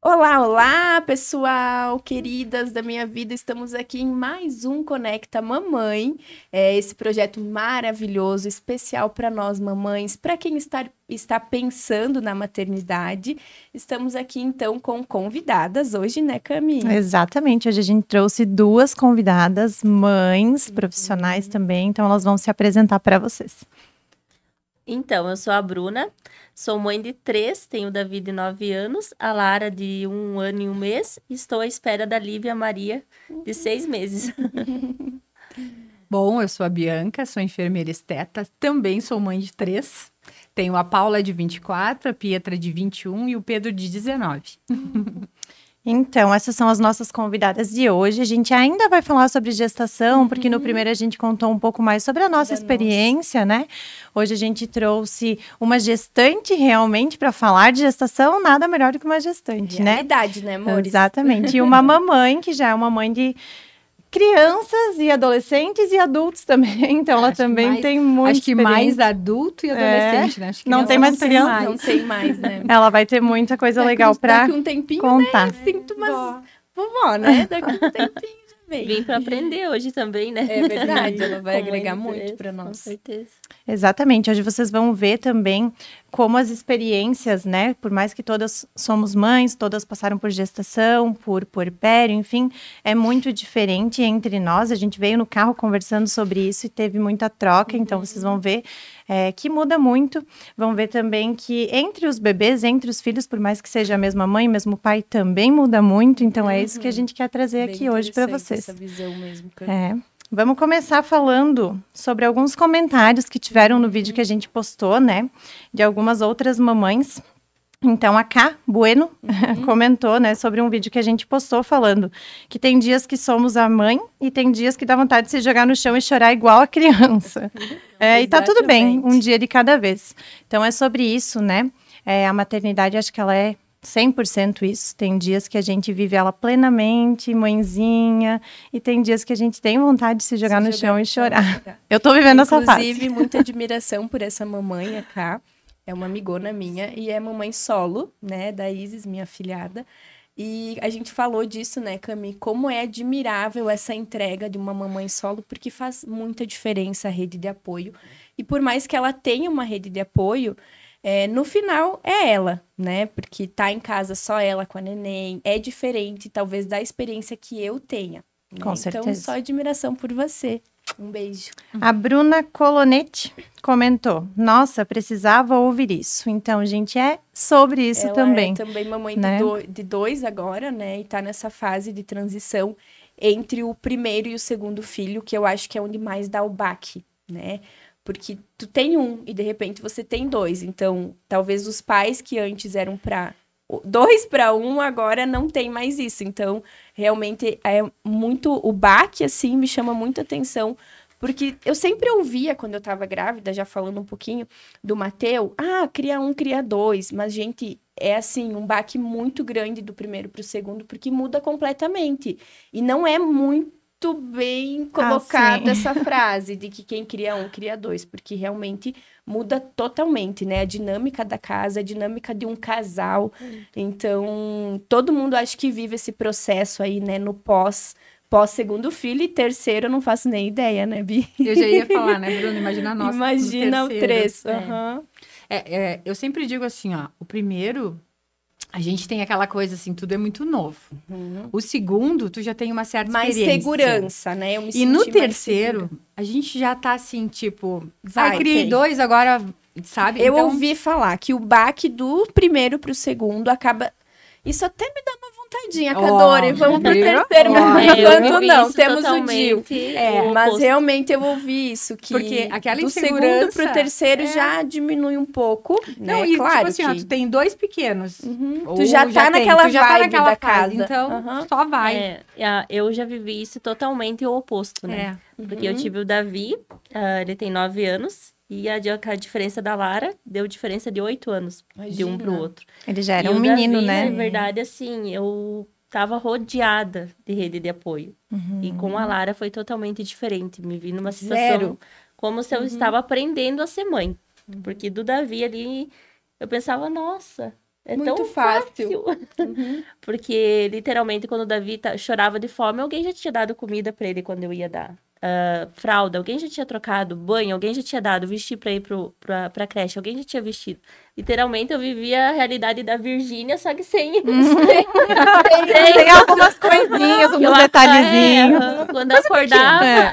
Olá, olá, pessoal, queridas da minha vida, estamos aqui em mais um Conecta Mamãe, esse projeto maravilhoso, especial para nós mamães, para quem está pensando na maternidade. Estamos aqui então com convidadas hoje, né, Cami? Exatamente, hoje a gente trouxe duas convidadas, mães, profissionais também, então elas vão se apresentar para vocês. Então, eu sou a Bruna, sou mãe de 3, tenho o Davi de 9 anos, a Lara de 1 ano e 1 mês, e estou à espera da Lívia Maria de 6 meses. Bom, eu sou a Bianca, sou enfermeira esteta, também sou mãe de 3. Tenho a Paula de 24, a Pietra de 21 e o Pedro de 19. Então, essas são as nossas convidadas de hoje. A gente ainda vai falar sobre gestação, porque no primeiro a gente contou um pouco mais sobre a nossa experiência, né? Hoje a gente trouxe uma gestante realmente para falar de gestação, nada melhor do que uma gestante, né? Realidade, né, amores? Exatamente. E uma mamãe que já é uma mãe de crianças e adolescentes e adultos também, então ela também tem muita Acho que mais adulto e adolescente, né? Acho que não tem mais criança. Não tem mais, né? Ela vai ter muita coisa legal para Daqui um tempinho, contar. né? Sinto umas vovó, né? Daqui um tempinho já vem. Vim para aprender hoje também, né? É verdade, ela vai Com agregar mãe de muito 3, para Com nós. certeza. Exatamente, hoje vocês vão ver também como as experiências, né, por mais que todas somos mães, todas passaram por gestação, por puerpério, enfim, é muito diferente entre nós, a gente veio no carro conversando sobre isso e teve muita troca, então vocês vão ver que muda muito, vão ver também que entre os bebês, entre os filhos, por mais que seja a mesma mãe, mesmo pai, também muda muito, então é isso que a gente quer trazer Bem aqui hoje para vocês. essa visão mesmo, Cami. Vamos começar falando sobre alguns comentários que tiveram no vídeo que a gente postou, né? De algumas outras mamães. Então, a Cá Bueno comentou, né, sobre um vídeo que a gente postou falando que tem dias que somos a mãe e tem dias que dá vontade de se jogar no chão e chorar igual a criança. E tá tudo bem, um dia de cada vez. Então, é sobre isso, né? A maternidade, acho que ela é 100% isso. Tem dias que a gente vive ela plenamente, mãezinha, e tem dias que a gente tem vontade de se jogar no chão e chorar. Eu tô vivendo essa fase. Inclusive, muita admiração por essa mamãe, a Cá. É uma amigona minha e é mamãe solo, né, da Isis, minha afilhada. E a gente falou disso, né, Cami? Como é admirável essa entrega de uma mamãe solo, porque faz muita diferença a rede de apoio. E por mais que ela tenha uma rede de apoio, no final é ela, né? Porque tá em casa só ela com a neném. É diferente, talvez, da experiência que eu tenha. Né? Com certeza. Então, só admiração por você. Um beijo. A Bruna Colonetti comentou: nossa, precisava ouvir isso. Então, gente, é sobre isso ela também. É também mamãe, né? de dois agora, né? E tá nessa fase de transição entre o primeiro e o segundo filho, que eu acho que é onde mais dá o baque, né? Porque tu tem um e de repente você tem dois. Então, talvez os pais que antes eram para 2 para 1, agora não tem mais isso. Então, realmente é muito. O baque, assim, me chama muita atenção. Porque eu sempre ouvia, quando eu tava grávida, já falando um pouquinho do Mateu, cria um, cria dois. Mas, gente, é assim, um baque muito grande do primeiro pro segundo, porque muda completamente. E não é muito bem colocada essa frase de que quem cria um, cria dois, porque realmente muda totalmente, né? A dinâmica da casa, a dinâmica de um casal. Então, todo mundo acho que vive esse processo aí, né, no pós segundo filho, e terceiro eu não faço nem ideia, né, Bi? Eu já ia falar, né, Bruno? Imagina a nossa. Imagina o três. Eu sempre digo assim, ó, o primeiro, a gente tem aquela coisa assim, tudo é muito novo. O segundo, tu já tem uma certa mais experiência. Segurança, né? Eu me E no senti mais terceiro, segura. a gente já tá assim, tipo, Vai, criei ok. 2, agora, sabe? Eu Então, ouvi falar que o baque do primeiro pro segundo acaba... Isso até me dá uma vontadinha, Cadore. Vamos pro viu? terceiro, mas por eu enquanto vivi não. isso Temos o totalmente Dil. o Mas oposto. realmente eu ouvi isso, que Porque aquela do segundo insegurança pro terceiro já diminui um pouco, não, né? e Claro tipo assim, ó, que... tu tem 2 pequenos. Ou Tu já tá naquela tu já tá vibe naquela da fase, casa. então Aham. só vai. Eu já vivi isso totalmente o oposto, né? Porque eu tive o Davi, ele tem 9 anos, e a diferença da Lara deu diferença de 8 anos de um pro Imagina. outro. Ele já era E um o menino, Davi, né? na verdade, assim, eu tava rodeada de rede de apoio. E com a Lara foi totalmente diferente. Me vi numa situação Zero. como se eu estava aprendendo a ser mãe. Porque do Davi ali, eu pensava, nossa, É Muito tão fácil. Porque, literalmente, quando o Davi chorava de fome, alguém já tinha dado comida pra ele quando eu ia dar. Fralda, alguém já tinha trocado banho, alguém já tinha dado vestir pra ir pra creche, alguém já tinha vestido. Literalmente, eu vivia a realidade da Virgínia, só que sem Tem algumas coisinhas, uns detalhezinhos. Quando eu acordava, É.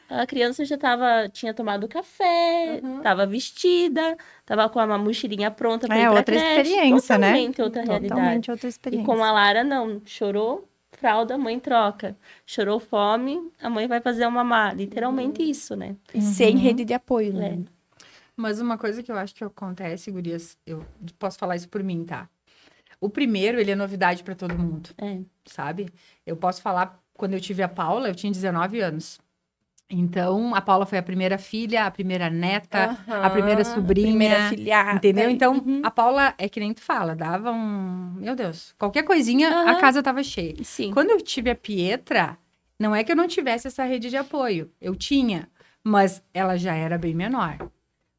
a criança já tinha tomado café, tava vestida, tava com uma mochilinha pronta pra ir pra outra creche. experiência, né? Totalmente outra realidade. Totalmente outra E experiência. com a Lara, não. Chorou, fralda, a mãe troca. Chorou fome, a mãe vai fazer uma mamá. Literalmente isso, né? E sem rede de apoio, né? Mas uma coisa que eu acho que acontece, gurias, eu posso falar isso por mim, tá? O primeiro, ele é novidade pra todo mundo, sabe? Eu posso falar, quando eu tive a Paula, eu tinha 19 anos. Então, a Paula foi a primeira filha, a primeira neta, a primeira sobrinha. Primeira filhada. Entendeu? Então, a Paula, é que nem tu fala, dava Meu Deus, qualquer coisinha, a casa tava cheia. Sim. Quando eu tive a Pietra, não é que eu não tivesse essa rede de apoio. Eu tinha, mas ela já era bem menor.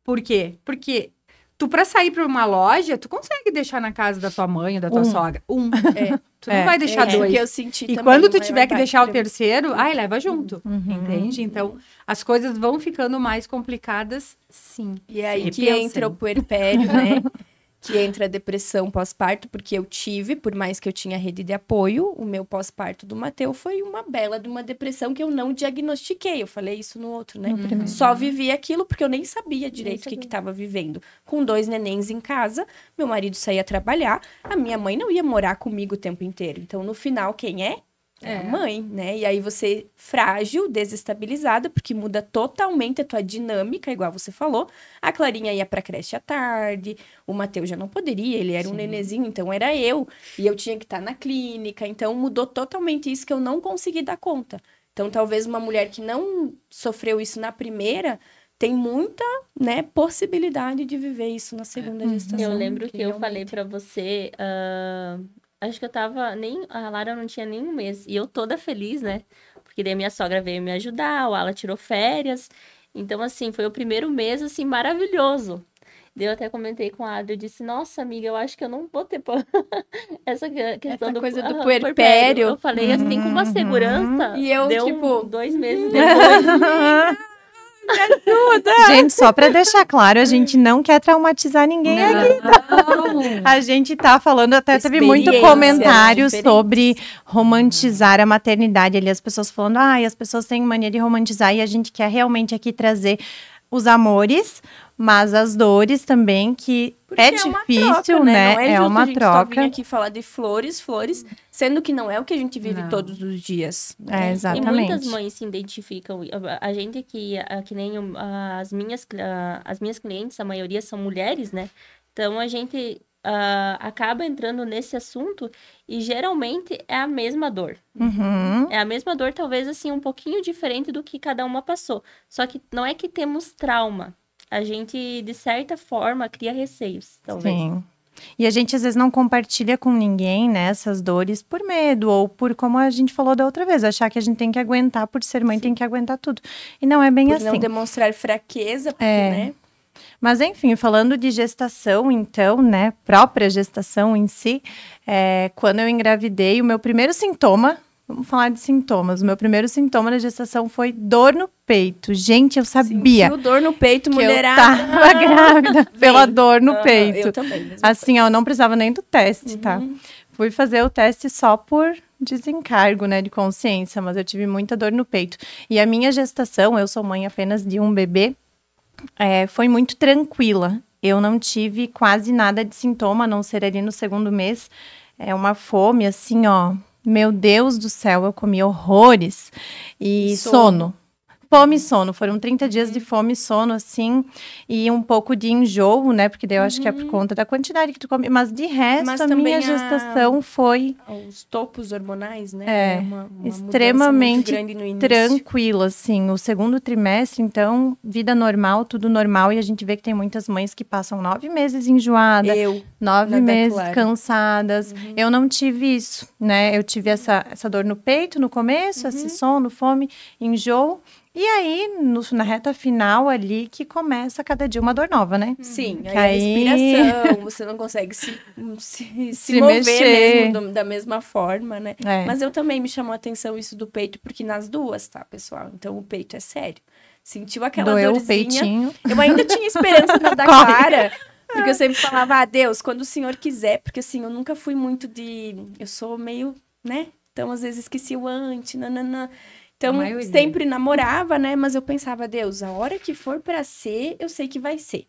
Por quê? Porque tu, pra sair pra uma loja, tu consegue deixar na casa da tua mãe ou da tua sogra. Tu não vai deixar dois. Que eu senti E também, quando tu uma tiver que verdade deixar o pra mim. terceiro, leva junto. Entende? Então, as coisas vão ficando mais complicadas, sim. E aí que Repensa. entra o puerpério, né? Que entra a depressão pós-parto, porque eu tive, por mais que eu tinha rede de apoio, o meu pós-parto do Mateu foi uma bela de uma depressão que eu não diagnostiquei. Eu falei isso no outro, né? Só vivi aquilo porque eu nem sabia direito o que estava vivendo. Com 2 nenéns em casa, meu marido saía trabalhar, a minha mãe não ia morar comigo o tempo inteiro. Então, no final, quem é? É a mãe, né? E aí você frágil, desestabilizada, porque muda totalmente a tua dinâmica, igual você falou. A Clarinha ia pra creche à tarde, o Mateus já não poderia, ele era um nenezinho, então era eu. E eu tinha que estar na clínica, então mudou totalmente isso que eu não consegui dar conta. Então, talvez uma mulher que não sofreu isso na primeira, tem muita, né, possibilidade de viver isso na segunda gestação. Eu lembro que eu realmente- falei pra você, acho que eu tava, a Lara não tinha nem um mês, e eu toda feliz, né? Porque daí minha sogra veio me ajudar, o Ala tirou férias, então assim, foi o primeiro mês, assim, maravilhoso. Daí eu até comentei com a Adri, eu disse, nossa, amiga, eu acho que eu não vou ter essa questão Essa coisa do puerpério. puerpério. Eu falei assim, com uma segurança, E eu, deu tipo, 2 meses depois. Gente, só pra deixar claro, a gente não quer traumatizar ninguém aqui. A gente tá falando, até teve muito Experiência, comentário né? sobre romantizar a maternidade. Ali as pessoas falando, as pessoas têm mania de romantizar e a gente quer realmente aqui trazer os amores, mas as dores também, que Porque é uma difícil, troca, né? Não é É justo uma a gente só vir troca. aqui falar de flores, sendo que não é o que a gente vive Não. todos os dias. É, né? E exatamente. muitas mães se identificam. A gente que nem as minhas clientes, a maioria são mulheres, né? Então a gente acaba entrando nesse assunto e geralmente é a mesma dor. Uhum. É a mesma dor, talvez assim, um pouquinho diferente do que cada uma passou. Só que não é que temos trauma. A gente, de certa forma, cria receios, talvez. Sim. E a gente às vezes não compartilha com ninguém, né, essas dores por medo ou por, como a gente falou da outra vez, achar que a gente tem que aguentar, por ser mãe tem que aguentar tudo. E não é bem Por assim. não demonstrar fraqueza, porque, né? Mas enfim, falando de gestação, então, né, própria gestação em si, quando eu engravidei, o meu primeiro sintoma, vamos falar de sintomas, o meu primeiro sintoma da gestação foi dor no peito. Gente, eu sabia Sentiu dor no peito, que mulherada. eu tava grávida pela dor no peito. Eu também. mesma Assim, ó, eu não precisava nem do teste, tá? Fui fazer o teste só por desencargo, né, de consciência, mas eu tive muita dor no peito. E a minha gestação, eu sou mãe apenas de um bebê, foi muito tranquila. Eu não tive quase nada de sintoma, a não ser ali no segundo mês. É uma fome, assim, ó. Meu Deus do céu, eu comi horrores. E sono. Fome e sono. Foram 30 dias de fome e sono, assim. E um pouco de enjoo, né? Porque daí eu acho que é por conta da quantidade que tu come. Mas de resto, Mas a também minha gestação foi Os topos hormonais, né? Uma extremamente mudança muito grande no início. tranquila, assim. O segundo trimestre, então, vida normal, tudo normal. E a gente vê que tem muitas mães que passam 9 meses enjoadas. 9 Nada meses claro. cansadas. Eu não tive isso, né? Eu tive essa dor no peito no começo, esse sono, fome, enjoo. E aí, na reta final ali, que começa cada dia uma dor nova, né? Sim, aí a respiração, você não consegue se mover mexer. mesmo da mesma forma, né? É. Mas eu também me chamou a atenção isso do peito, porque nas duas, tá, pessoal? Então, o peito é sério. Sentiu aquela Doeu dorzinha. o peitinho. Eu ainda tinha esperança na da Clara, porque eu sempre falava, Deus, quando o Senhor quiser, porque assim, eu nunca fui muito eu sou meio, né? Então, às vezes, esqueci o antes, nananã. Então, sempre namorava, né? Mas eu pensava, Deus, a hora que for pra ser, eu sei que vai ser.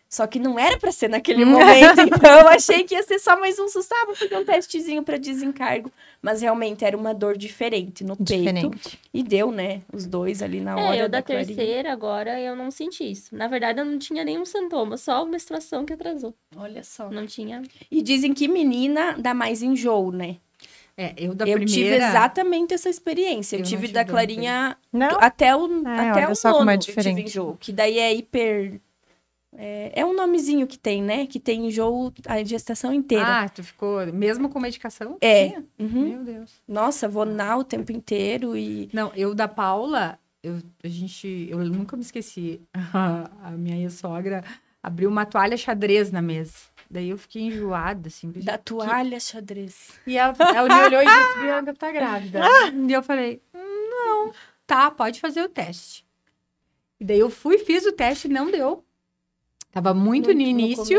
Só que não era pra ser naquele momento, então eu achei que ia ser só mais um susto. Vou fazer um testezinho pra desencargo. Mas realmente era uma dor diferente no peito. E deu, né? Os dois ali na hora. Eu da terceira, agora eu não senti isso. Na verdade, eu não tinha nenhum sintoma, só a menstruação que atrasou. Olha só. Não tinha. E dizem que menina dá mais enjoo, né? Eu primeira... tive exatamente essa experiência. Eu tive da Clarinha até o nono como é diferente. Eu tive enjoo. Que daí é hiper... É um nomezinho que tem, né? Que tem enjoo a gestação inteira. Tu ficou... Mesmo com medicação? Uhum. Meu Deus. Nossa, vonal o tempo inteiro e... Não, eu da Paula, eu nunca me esqueci. A minha ex-sogra abriu uma toalha xadrez na mesa. Daí eu fiquei enjoada, assim. Da toalha xadrez. E ela me olhou e disse, Bianca, tá grávida. E eu falei, não. Tá, pode fazer o teste. E daí eu fiz o teste e não deu. Tava muito no início.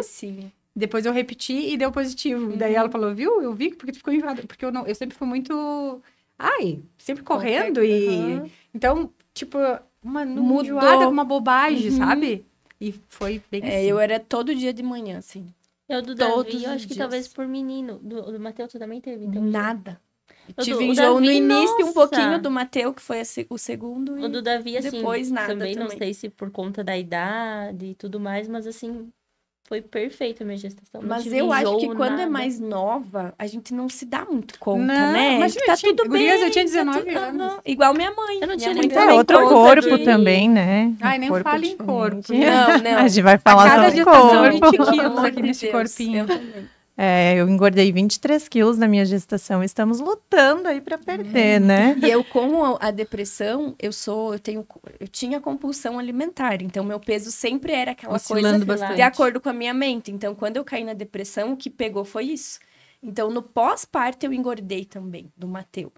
Depois eu repeti e deu positivo. Daí ela falou, viu? Eu vi porque tu ficou enjoada. Porque eu sempre fui muito... sempre correndo. Então, tipo, uma enjoada, uma bobagem, sabe? E foi bem assim. Eu era todo dia de manhã, assim. Eu do Davi, eu acho que talvez por menino. Do Matheus, tu também teve? Então, nada. Eu tive enjoo no início, um pouquinho do Matheus, que foi o segundo. O do Davi, assim, depois nada também. Não sei se por conta da idade e tudo mais, mas assim, foi perfeita a minha gestação. Mas eu acho que quando é mais nova, a gente não se dá muito conta, né? Mas tá tudo bem. Eu tinha 19 anos. Igual minha mãe. Eu não tinha nem outro corpo também, né? Nem fala em corpo. Não. A gente vai falar sobre corpo. 20 quilos aqui nesse corpinho. Eu também. Eu engordei 23 quilos na minha gestação. Estamos lutando aí para perder, né? E eu, com a depressão, eu tinha compulsão alimentar. Então, meu peso sempre era aquela oscilando coisa bastante. De acordo com a minha mente. Então, quando eu caí na depressão, o que pegou foi isso. Então, no pós-parto, eu engordei também, do Matheus.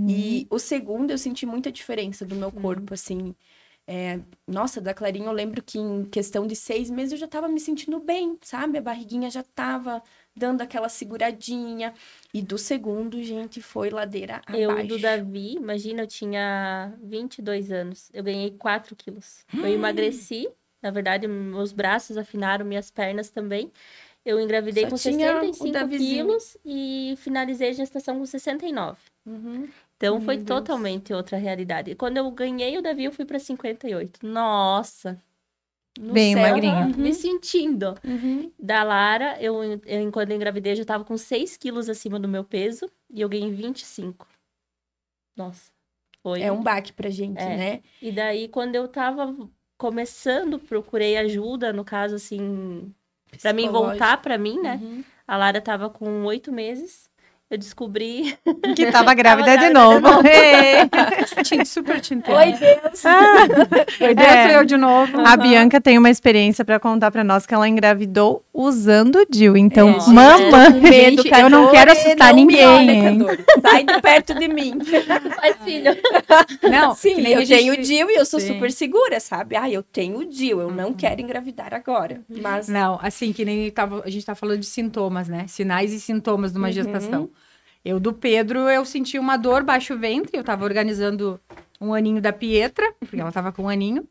E o segundo, eu senti muita diferença do meu corpo, assim... Nossa, da Clarinha, eu lembro que em questão de 6 meses eu já tava me sentindo bem, sabe? A barriguinha já tava dando aquela seguradinha. E do segundo, gente, foi ladeira abaixo. Eu do Davi, imagina, eu tinha 22 anos. Eu ganhei 4 quilos. Eu emagreci. Na verdade, meus braços afinaram, minhas pernas também. Eu engravidei com 65 quilos e finalizei a gestação com 69. Então, foi totalmente outra realidade. E quando eu ganhei o Davi, eu fui para 58. Nossa! Bem magrinha. Me sentindo. Da Lara, quando eu engravidei, eu já tava com 6 quilos acima do meu peso. E eu ganhei 25. Nossa. Foi. É um baque pra gente, né? E daí, quando eu tava começando, procurei ajuda, no caso, assim... Pra mim voltar pra mim, né? A Lara tava com 8 meses. Eu descobri... Que tava grávida de novo. Super te entendo. Oi, Deus! Oi, Deus, sou eu de novo. A Bianca tem uma experiência pra contar pra nós que ela engravidou usando o DIU. Então, mamãe... Eu não quero assustar ninguém. Sai de perto de mim. Mas, filho... Não, sim, eu tenho o DIU e eu sou super segura, sabe? Eu tenho o DIU, eu não quero engravidar agora. Mas... Não, assim, que nem a gente tá falando de sintomas, né? Sinais e sintomas de uma gestação. Eu, do Pedro, eu senti uma dor baixo ventre. Eu tava organizando um aninho da Pietra, porque ela tava com um aninho.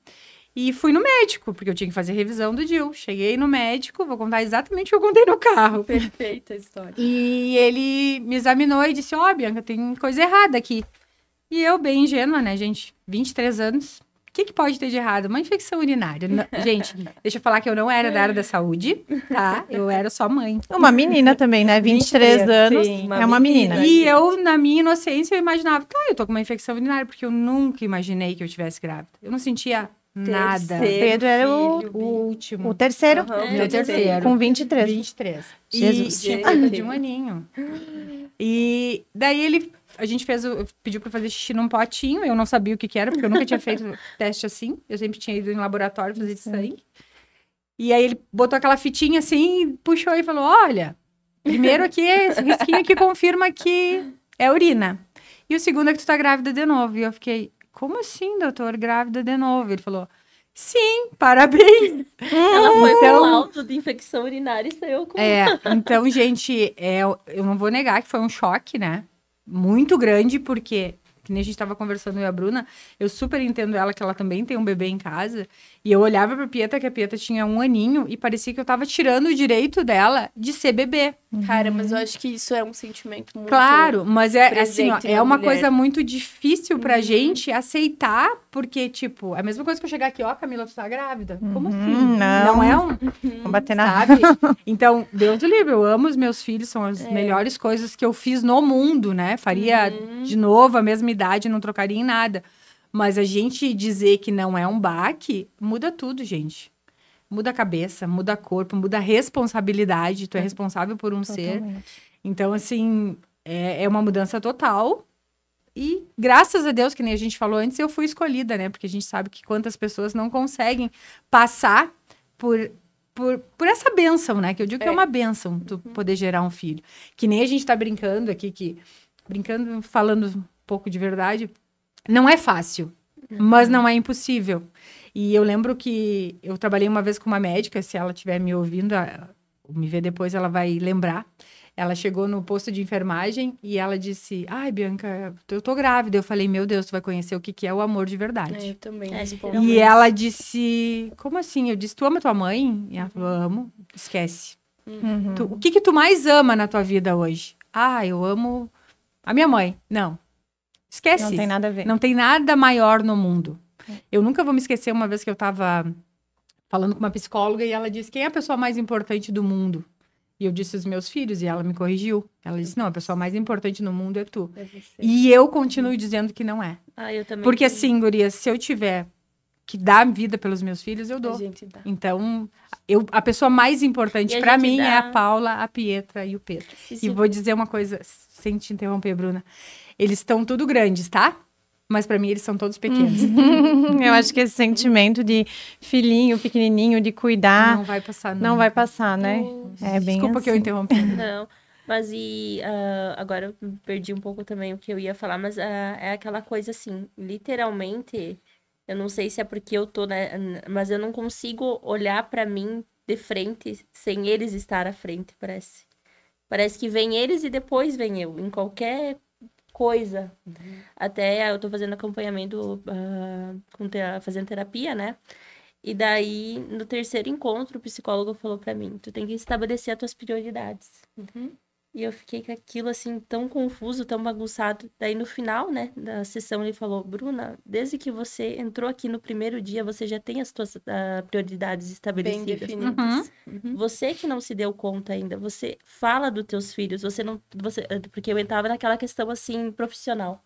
E fui no médico, porque eu tinha que fazer revisão do DIU. Cheguei no médico, vou contar exatamente o que eu contei no carro. Perfeita a história. E ele me examinou e disse, Bianca, tem coisa errada aqui. E eu, bem ingênua, né, gente? 23 anos. O que pode ter de errado? Uma infecção urinária. Gente, deixa eu falar que eu não era da área da saúde, tá? Eu era só mãe. Uma menina também, né? 23 anos, sim, é uma menina. E eu, na minha inocência, eu imaginava, eu tô com uma infecção urinária, porque eu nunca imaginei que eu tivesse grávida. Eu não sentia nada. Pedro era o último. O terceiro? O terceiro. Com 23. 23. Jesus. De um aninho. E daí ele a gente pediu pra fazer xixi num potinho, eu não sabia o que era, porque eu nunca tinha feito teste assim, eu sempre tinha ido em laboratório fazer de sangue. E aí ele botou aquela fitinha assim, puxou e falou, olha, primeiro aqui, esse risquinho aqui confirma que é urina. E o segundo é que tu tá grávida de novo. E eu fiquei, como assim, doutor, grávida de novo? Ele falou, sim, parabéns. Ela foi com laudo de infecção urinária e saiu com... Então, gente, eu não vou negar que foi um choque, né? Muito grande, porque, que nem a gente tava conversando eu e a Bruna, eu super entendo ela, que ela também tem um bebê em casa, e eu olhava pra Pieta, que a Pieta tinha 1 aninho, e parecia que eu tava tirando o direito dela de ser bebê. Cara, mas eu acho que isso é um sentimento muito... Claro, mas assim, ó, é uma mulher. coisa muito difícil pra gente aceitar, porque, tipo, é a mesma coisa que eu chegar aqui, ó, Camila, tu tá grávida. Como assim? Não é um... Vou bater na... Sabe? Então, Deus do livre, eu amo os meus filhos, são as melhores coisas que eu fiz no mundo, né? Faria de novo a mesma idade, não trocaria em nada. Mas a gente dizer que não é um baque, muda tudo, gente. Muda a cabeça, muda o corpo, muda a responsabilidade. Tu é responsável por um ser. Então, assim, é uma mudança total. E graças a Deus, que nem a gente falou antes, eu fui escolhida, né? Porque a gente sabe que quantas pessoas não conseguem passar por essa bênção, né? Que eu digo que é uma bênção tu poder gerar um filho. Que nem a gente tá brincando aqui, falando um pouco de verdade, não é fácil, mas não é impossível. E eu lembro que eu trabalhei uma vez com uma médica, se ela estiver me ouvindo, me ver depois, ela vai lembrar. Ela chegou no posto de enfermagem e ela disse, ai, Bianca, eu tô grávida. Eu falei, meu Deus, tu vai conhecer o que é o amor de verdade. Eu também. E ela disse, como assim? Eu disse, tu ama tua mãe? E ela falou, amo. Esquece. O que tu mais ama na tua vida hoje? Ah, eu amo a minha mãe. Não. Esquece. Não tem nada a ver. Não tem nada maior no mundo. Eu nunca vou me esquecer uma vez que eu tava falando com uma psicóloga e ela disse, quem é a pessoa mais importante do mundo? E eu disse os meus filhos, e ela me corrigiu. Ela disse, não, a pessoa mais importante no mundo é tu. E eu continuo dizendo que não é. Eu também. Porque assim, gurias, se eu tiver que dar vida pelos meus filhos, eu dou. A gente dá. Então, a pessoa mais importante pra mim é a Paula, a Pietra e o Pedro. E vou dizer uma coisa, sem te interromper, Bruna. Eles estão tudo grandes, tá? Mas pra mim eles são todos pequenos. Eu acho que esse sentimento de filhinho, pequenininho, de cuidar... Não vai passar nunca. Não vai passar, né? É bem Desculpa assim. que eu interrompi. Não, mas agora eu perdi um pouco também o que eu ia falar, mas é aquela coisa assim, literalmente, eu não sei se é porque eu tô, né, mas eu não consigo olhar pra mim de frente sem eles estar à frente, parece. Parece que vem eles e depois vem eu, em qualquer coisa. Até eu tô fazendo acompanhamento, fazendo terapia, né? E daí, no 3º encontro, o psicólogo falou pra mim, tu tem que estabelecer as tuas prioridades. E eu fiquei com aquilo, assim, tão confuso, tão bagunçado. Daí, no final, né, da sessão, ele falou, Bruna, desde que você entrou aqui no primeiro dia, você já tem as tuas prioridades estabelecidas. Bem definidas. Você que não se deu conta ainda, você fala dos teus filhos, porque eu entrava naquela questão, assim, profissional.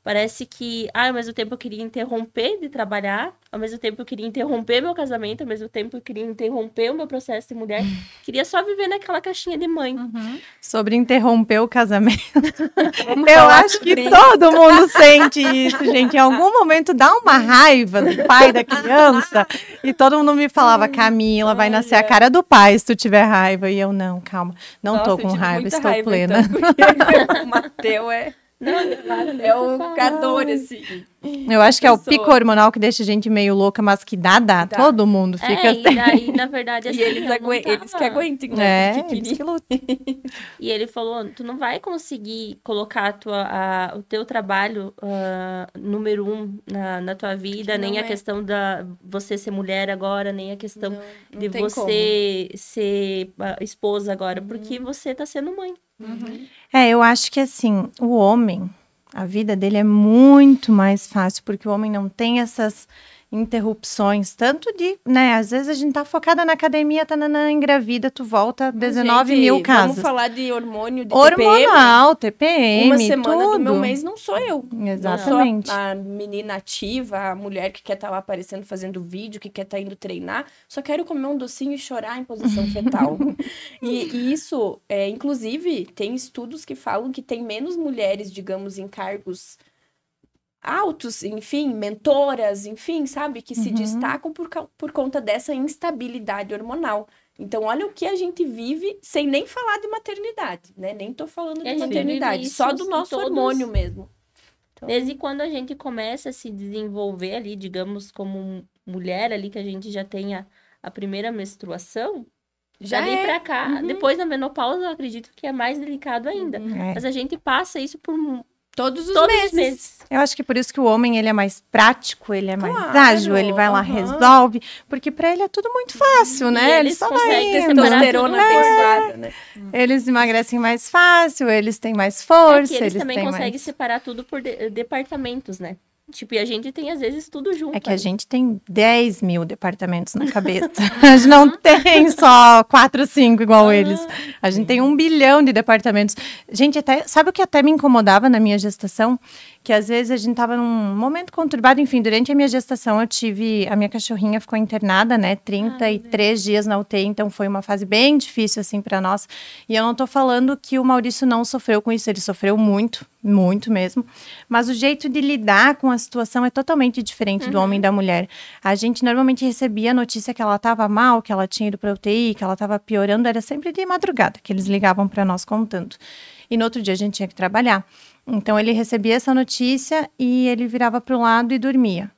Parece que, ao mesmo tempo eu queria interromper de trabalhar, ao mesmo tempo eu queria interromper meu casamento, ao mesmo tempo eu queria interromper o meu processo de mulher. Queria só viver naquela caixinha de mãe. Sobre interromper o casamento, eu acho que todo mundo sente isso, gente. Em algum momento dá uma raiva do pai da criança e todo mundo me falava, Camila, vai nascer a cara do pai se tu tiver raiva. E eu, não, calma, não tô com raiva, estou plena. Então, o Mateu é um cador, assim. Eu acho que é o pico hormonal que deixa a gente meio louca, mas que dá. Todo mundo fica assim. E daí, na verdade, assim, e eles que aguentem, né? Eles que lutam. E ele falou, tu não vai conseguir colocar o teu trabalho número 1 na tua vida, nem a questão da você ser mulher agora, nem a questão de você ser esposa agora, porque você tá sendo mãe. Eu acho que assim, o homem, a vida dele é muito mais fácil, porque o homem não tem interrupções, tanto de, né, às vezes a gente tá focada na academia, tá engravida, tu volta 19 mil casos. Vamos falar de hormônio, de hormonal, TPM, uma semana tudo. do meu mês não sou eu. Exatamente. Não sou a menina ativa, a mulher que quer estar lá aparecendo, fazendo vídeo, que quer estar indo treinar, só quero comer um docinho e chorar em posição fetal. E isso, inclusive, tem estudos que falam que tem menos mulheres, digamos, em cargos altos, enfim, mentoras, enfim, sabe? Que se destacam por conta dessa instabilidade hormonal. Então, olha o que a gente vive sem nem falar de maternidade, né? Nem tô falando de maternidade, só do nosso hormônio mesmo. Então... Desde quando a gente começa a se desenvolver ali, digamos, como mulher ali, que a gente já tem a primeira menstruação, já dali pra cá, depois da menopausa, eu acredito que é mais delicado ainda. Mas a gente passa isso por... Todos os meses. Eu acho que por isso que o homem, ele é mais prático, ele é mais ágil, ele vai lá, resolve, porque pra ele é tudo muito fácil, né? Eles só conseguem testosterona pesada, né? Eles emagrecem mais fácil, eles têm mais força. Eles também conseguem separar tudo por departamentos, né? Tipo, e a gente tem, às vezes, tudo junto. É que a gente tem 10 mil departamentos na cabeça. A gente não tem só 4, 5 igual eles. A gente tem 1 bilhão de departamentos. Gente, sabe o que até me incomodava na minha gestação? Que às vezes a gente tava num momento conturbado. Enfim, durante a minha gestação a minha cachorrinha ficou internada, né? 33 dias na UTI, então foi uma fase bem difícil, assim, pra nós. E eu não tô falando que o Maurício não sofreu com isso, ele sofreu muito, muito mesmo. Mas o jeito de lidar com a situação é totalmente diferente do homem e da mulher. A gente normalmente recebia a notícia que ela estava mal, que ela tinha ido para UTI, que ela estava piorando, era sempre de madrugada que eles ligavam para nós contando. E no outro dia a gente tinha que trabalhar. Então ele recebia essa notícia e ele virava para o lado e dormia.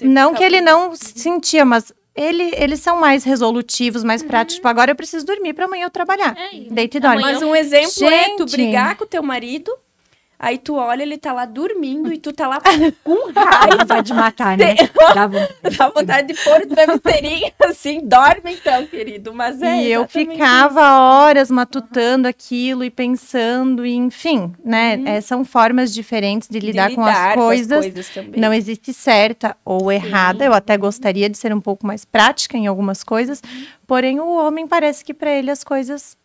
Não que ele não sentia, mas eles são mais resolutivos, mais práticos. Tipo, agora eu preciso dormir para amanhã eu trabalhar. Deita e dorme. Mas um exemplo é tu brigar com o teu marido. Aí tu olha, ele tá lá dormindo e tu tá lá com raiva. Vontade de matar, né? Dá vontade de pôr o travesseirinho assim, dorme então, querido. Mas e eu ficava horas matutando aquilo e pensando, e, enfim, né? São formas diferentes de lidar com as coisas. Não existe certa ou errada. Eu até gostaria de ser um pouco mais prática em algumas coisas, porém o homem parece que para ele as coisas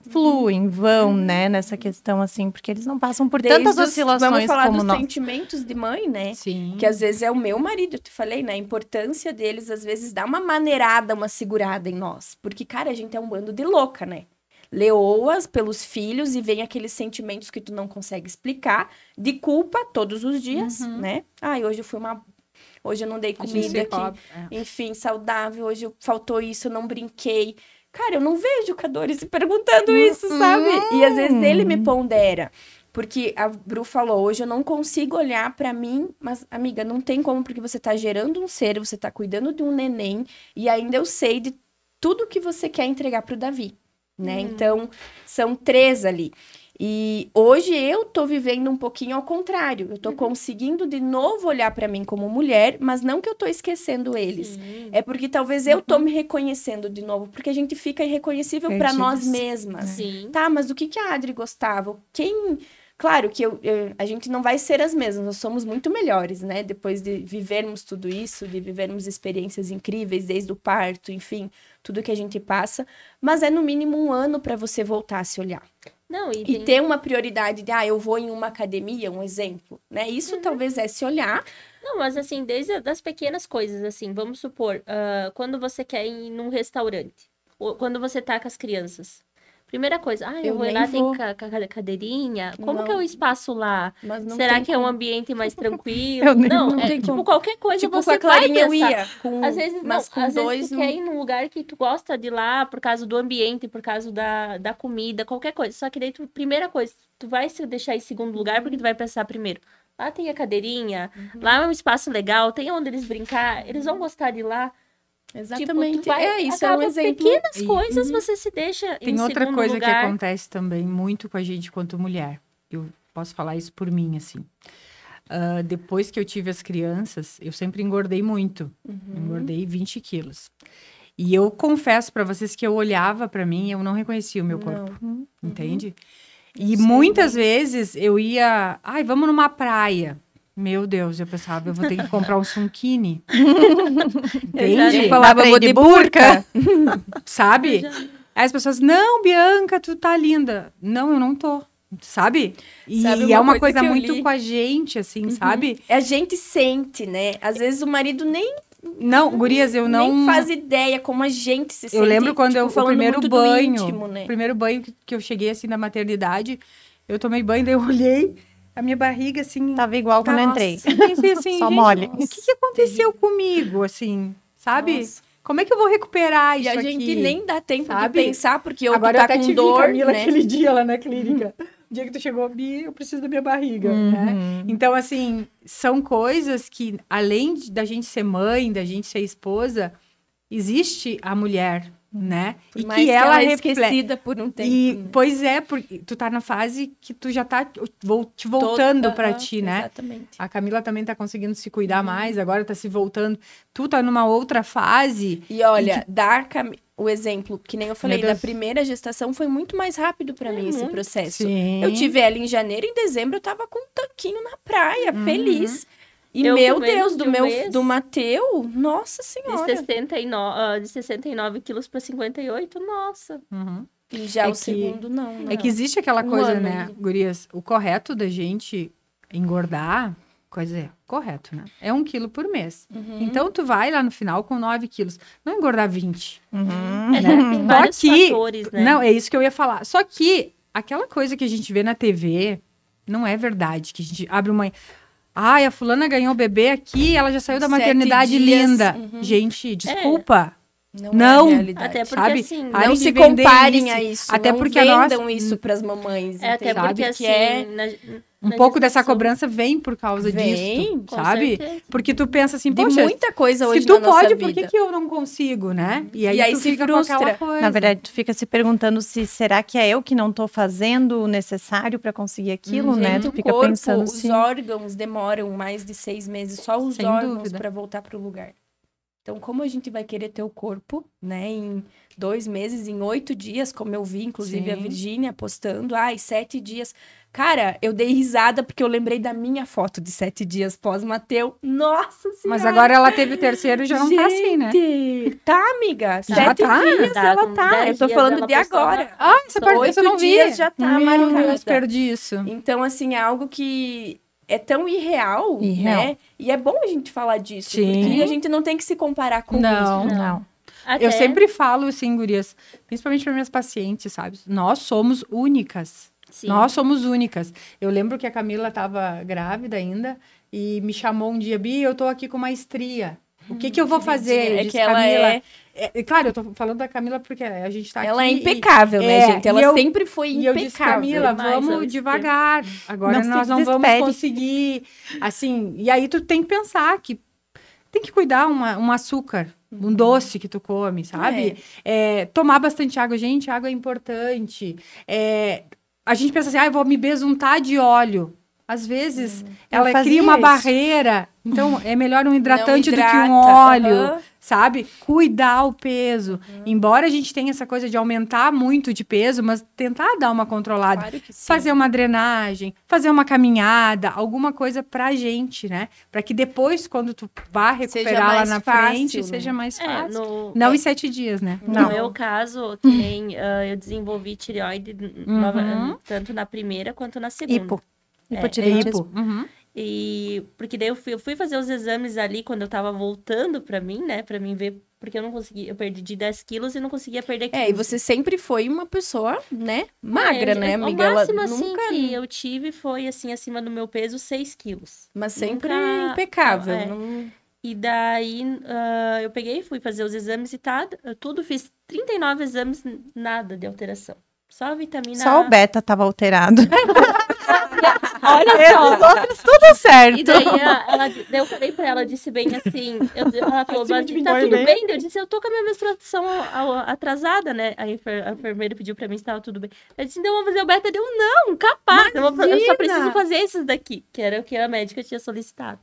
fluem, vão, né, nessa questão, assim, porque eles não passam por tantas oscilações como nós. Vamos falar dos sentimentos de mãe, né? Sim. Que às vezes é o meu marido, eu te falei, né? A importância deles, às vezes, dá uma maneirada, uma segurada em nós. Porque, cara, a gente é um bando de louca, né? Leoas pelos filhos e vem aqueles sentimentos que tu não consegue explicar, de culpa todos os dias, né? Hoje eu fui Hoje eu não dei comida aqui. Enfim, saudável. Hoje faltou isso, eu não brinquei. Cara, eu não vejo o Cadore se perguntando isso, sabe? E às vezes ele me pondera. Porque a Bru falou, hoje eu não consigo olhar pra mim, mas, amiga, não tem como, porque você tá gerando um ser, você tá cuidando de um neném, e ainda eu sei de tudo que você quer entregar pro Davi, né? Então, são 3 ali. E hoje eu tô vivendo um pouquinho ao contrário. Eu tô conseguindo de novo olhar pra mim como mulher, mas não que eu tô esquecendo eles. Sim. É porque talvez eu tô me reconhecendo de novo, porque a gente fica irreconhecível pra nós mesmas. Sim. Tá, mas o que a Adri gostava? Claro que a gente não vai ser as mesmas, nós somos muito melhores, né? Depois de vivermos tudo isso, de vivermos experiências incríveis, desde o parto, enfim, tudo que a gente passa. Mas é no mínimo 1 ano pra você voltar a se olhar. Não, e ter uma prioridade de, eu vou em uma academia, um exemplo, né? Isso talvez é se olhar. Não, mas assim, desde as pequenas coisas, assim, vamos supor, quando você quer ir num restaurante, ou quando você tá com as crianças. Primeira coisa, eu vou lá, tem cadeirinha. Como que é o espaço lá? Será que é um ambiente mais tranquilo? Não, tipo, qualquer coisa tipo, você com a Clarinha vai pensar. Às vezes, às vezes tu quer ir num lugar que tu gosta de ir lá por causa do ambiente, por causa da comida, qualquer coisa. Só que daí, primeira coisa, tu vai se deixar em segundo lugar porque tu vai pensar primeiro. Lá tem a cadeirinha, lá é um espaço legal, tem onde eles brincar, eles vão gostar de ir lá. Exatamente. Tipo, isso é um exemplo. Pequenas coisas você se deixa tem outra coisa que acontece também muito com a gente quanto mulher. Eu posso falar isso por mim, assim. Depois que eu tive as crianças, eu sempre engordei muito. Engordei 20 quilos. E eu confesso para vocês que eu olhava para mim e eu não reconhecia o meu corpo. Entende? E muitas vezes eu ia... vamos numa praia. Meu Deus, eu pensava, eu vou ter que comprar um sunquini. Entende? Eu falava, vou de burca. Sabe? Aí as pessoas, não, Bianca, tu tá linda. Não, eu não tô. Sabe? E é uma coisa muito com a gente, assim, sabe? A gente sente, né? Às vezes o marido nem gurias, eu não... nem faz ideia como a gente se sente. Eu lembro quando o primeiro banho, íntimo, né? o primeiro banho que eu cheguei, assim, na maternidade, eu tomei banho, daí eu olhei, a minha barriga, assim... Tava igual quando eu entrei. Eu pensei assim, Só gente, mole. o que aconteceu comigo, assim, sabe? Nossa. Como é que eu vou recuperar isso E a aqui? gente nem dá tempo sabe? de pensar, porque eu Agora tá eu até com te dor, vi, Camila, né? aquele dia lá na clínica. O dia que tu chegou, Bi, eu preciso da minha barriga, né? Então, assim, são coisas que, além da gente ser mãe, da gente ser esposa, existe a mulher, né? Por e mais que ela é reflete. esquecida por um tempo. E, pois é, porque tu tá na fase que tu já tá te voltando pra ti, né? Exatamente. A Camila também tá conseguindo se cuidar mais, agora tá se voltando. Tu tá numa outra fase. E olha, o exemplo, que nem eu falei, Meu da Deus. primeira gestação foi muito mais rápido pra mim esse muito. processo. Sim. Eu tive ela em janeiro, em dezembro eu tava com um tanquinho na praia, feliz. E Eu meu com menos Deus, de um mês. do Mateu, nossa De senhora. 69 quilos para 58, nossa. Uhum. E já É o que- segundo não. É que existe aquela Um coisa, ano né, ali. gurias? O correto da gente engordar, correto, né? É 1 quilo por mês. Então, tu vai lá no final com 9 quilos. Não engordar 20. Tem vários que- fatores, né? Não, é isso que eu ia falar. Só que aquela coisa que a gente vê na TV não é verdade. Que a gente abre uma... Ai, a fulana ganhou o bebê aqui, ela já saiu da 7 maternidade dias. linda. Uhum. Gente, desculpa. Não, Não. é a realidade. Até porque sabe? assim, Parem Não de se vender comparem isso. a isso. Até não porque a vendam nossa- isso pras mamães. até entende? porque Que assim, é... Um na pouco dessa gestação- cobrança vem por causa Vem, disso, com sabe? certeza. Porque tu pensa assim, De poxa, muita coisa hoje se tu na nossa pode, vida. por que eu não consigo, né? E aí, E aí tu se fica frustra. com aquela coisa. Na verdade, tu fica se perguntando se será que é eu que não tô fazendo o necessário para conseguir aquilo, né? Gente, Tu o fica corpo, pensando os se... órgãos demoram mais de 6 meses, só os Sem órgãos dúvida. para voltar pro lugar. Então, como a gente vai querer ter o corpo, né, em 2 meses, em 8 dias, como eu vi, inclusive, a Sim. Virgínia postando, 7 dias. Cara, eu dei risada porque eu lembrei da minha foto de 7 dias pós-Mateu. Nossa Senhora! Mas agora ela teve o terceiro e já não tá assim, né? Gente, tá, amiga. Já 7 tá? dias Tá, ela com tá. 10 Eu tô dias falando ela de postou agora. Ah, essa parte 8 eu não vi. dias já tá Meu marcada. Deus, perdi isso. Então, assim, é algo que é tão irreal, Irreal. né? E é bom a gente falar disso, Sim. porque a gente não tem que se comparar com Não. isso. Não. Até Eu sempre falo assim, gurias, principalmente para minhas pacientes, sabe? Nós somos únicas. sim. Nós somos únicas. Eu lembro que a Camila estava grávida ainda e me chamou um dia, Bi, eu tô aqui com uma estria. O que eu vou fazer? Eu É disse, que ela Camila, claro, eu tô falando da Camila porque a gente tá Ela é aqui. impecável, né, é, gente? Ela e eu- sempre foi E eu disse, impecável. Camila, Demais, eu vamos disse. devagar. Agora Não se nós não vamos desespere. conseguir. Assim, e aí tu tem que pensar que tem que cuidar um açúcar, um doce que tu come, sabe? Tomar bastante água. Gente, água é importante. A gente pensa assim, eu vou me besuntar de óleo. Às vezes, ela fazia cria uma isso. barreira. Então, é melhor um hidratante do que hidrata, um óleo, aham. sabe? Cuidar o peso. Embora a gente tenha essa coisa de aumentar muito de peso, mas tentar dar uma controlada. Claro que sim. Fazer uma drenagem, fazer uma caminhada, alguma coisa pra gente, né? Pra que depois, quando tu vá recuperar lá mais na fácil, frente, né? seja mais fácil. No, Não em 7 dias, né? no meu caso, que nem eu desenvolvi tireoide tanto na primeira quanto na segunda. Hipo. É Hipotireoidismo. hipo. Uhum. E porque daí eu fui fazer os exames ali quando eu tava voltando pra mim, né? Pra mim ver, porque eu não conseguia, eu perdi 10 quilos e não conseguia perder 15. E você sempre foi uma pessoa, né, magra, né, O amiga? Ela máximo, assim, nunca... que eu tive foi, assim, acima do meu peso, 6 quilos. Mas sempre Nunca- impecável. É. não- E daí, eu peguei, fui fazer os exames e tudo, fiz 39 exames, nada de alteração. Só a vitamina Só o beta tava alterado. Olha só! Os outros tudo certo. E daí, daí eu falei pra ela, disse bem assim, ela falou, mas tá tudo bem? Eu disse, eu tô com a minha menstruação atrasada, né? Aí a enfermeira pediu pra mim se tava tudo bem. Eu disse, então vamos fazer o beta. Deu, não, capaz, eu só preciso fazer esses daqui, que era o que a médica tinha solicitado.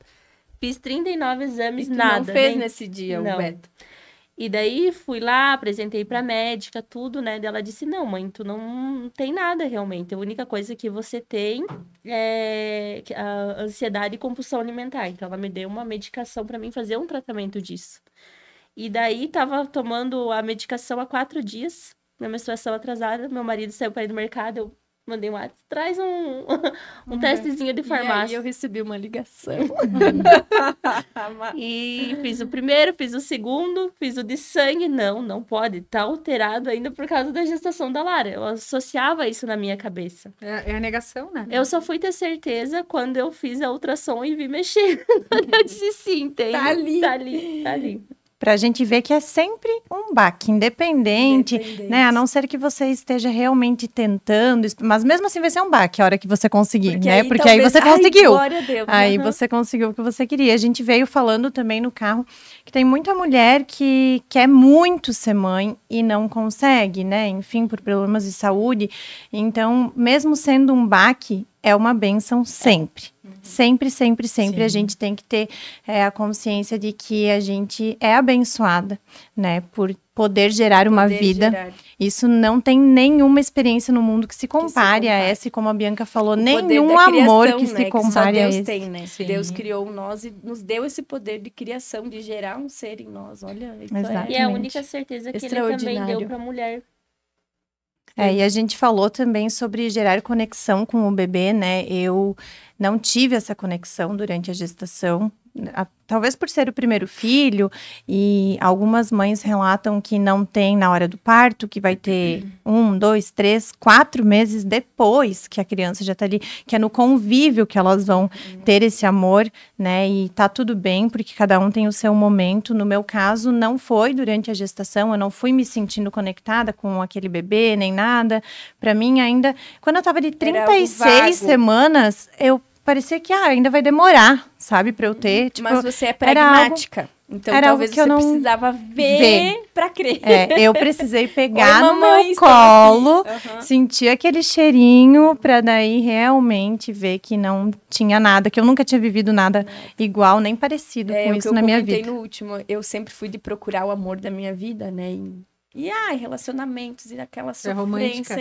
Fiz 39 exames, E tu nada. não fez nem- nesse dia Não. o beta. E daí fui lá, apresentei pra médica, tudo, né? Daí ela disse, não, mãe, tu não tem nada realmente. A única coisa que você tem é a ansiedade e compulsão alimentar. Então ela me deu uma medicação pra mim fazer um tratamento disso. E daí tava tomando a medicação há 4 dias, minha menstruação atrasada, meu marido saiu pra ir no mercado, eu mandei um WhatsApp, traz um testezinho de farmácia. E aí eu recebi uma ligação. E fiz o primeiro, fiz o segundo, fiz o de sangue. Não pode, tá alterado ainda por causa da gestação da Lara. Eu associava isso na minha cabeça. É a negação, né? Eu só fui ter certeza quando eu fiz a ultrassom e vi mexer. Eu disse sim, tem. Tá ali. Tá ali, tá ali. Pra gente ver que é sempre um baque, independente, né? A não ser que você esteja realmente tentando, mas mesmo assim vai ser um baque a hora que você conseguir, porque né? aí, porque talvez... aí você conseguiu. Glória a Deus. Aí você conseguiu o que você queria. A gente veio falando também no carro que tem muita mulher que quer muito ser mãe e não consegue, né? Enfim, por problemas de saúde. Então, mesmo sendo um baque, é uma bênção sempre. Sempre, sempre, sempre. Sim. A gente tem que ter a consciência de que a gente é abençoada, né? Por poder gerar uma vida. Isso não tem nenhuma experiência no mundo que se compare a essa. E como a Bianca falou, nenhum amor que se compare a esse. Deus tem, né? Sim. Deus criou nós e nos deu esse poder de criação, de gerar um ser em nós. Olha, isso Exatamente. E é a única certeza que ele também deu para a mulher. E a gente falou também sobre gerar conexão com o bebê, né? Eu não tive essa conexão durante a gestação, talvez por ser o primeiro filho, e algumas mães relatam que não tem na hora do parto, que vai ter 1, 2, 3, 4 meses depois que a criança já tá ali, que é no convívio que elas vão ter esse amor, né? E tá tudo bem, porque cada um tem o seu momento. No meu caso, não foi durante a gestação, eu não fui me sentindo conectada com aquele bebê, nem nada. Pra mim, ainda, quando eu tava de 36 semanas, eu parecia que ainda vai demorar, sabe, pra eu ter. Tipo, mas você é pragmática. Então, talvez você precisava ver pra crer. Eu precisei pegar no meu colo, sentir aquele cheirinho, pra daí realmente ver que não tinha nada, que eu nunca tinha vivido nada igual, nem parecido com isso na minha vida. No último, eu sempre fui de procurar o amor da minha vida, né? E relacionamentos, e aquela sofrência.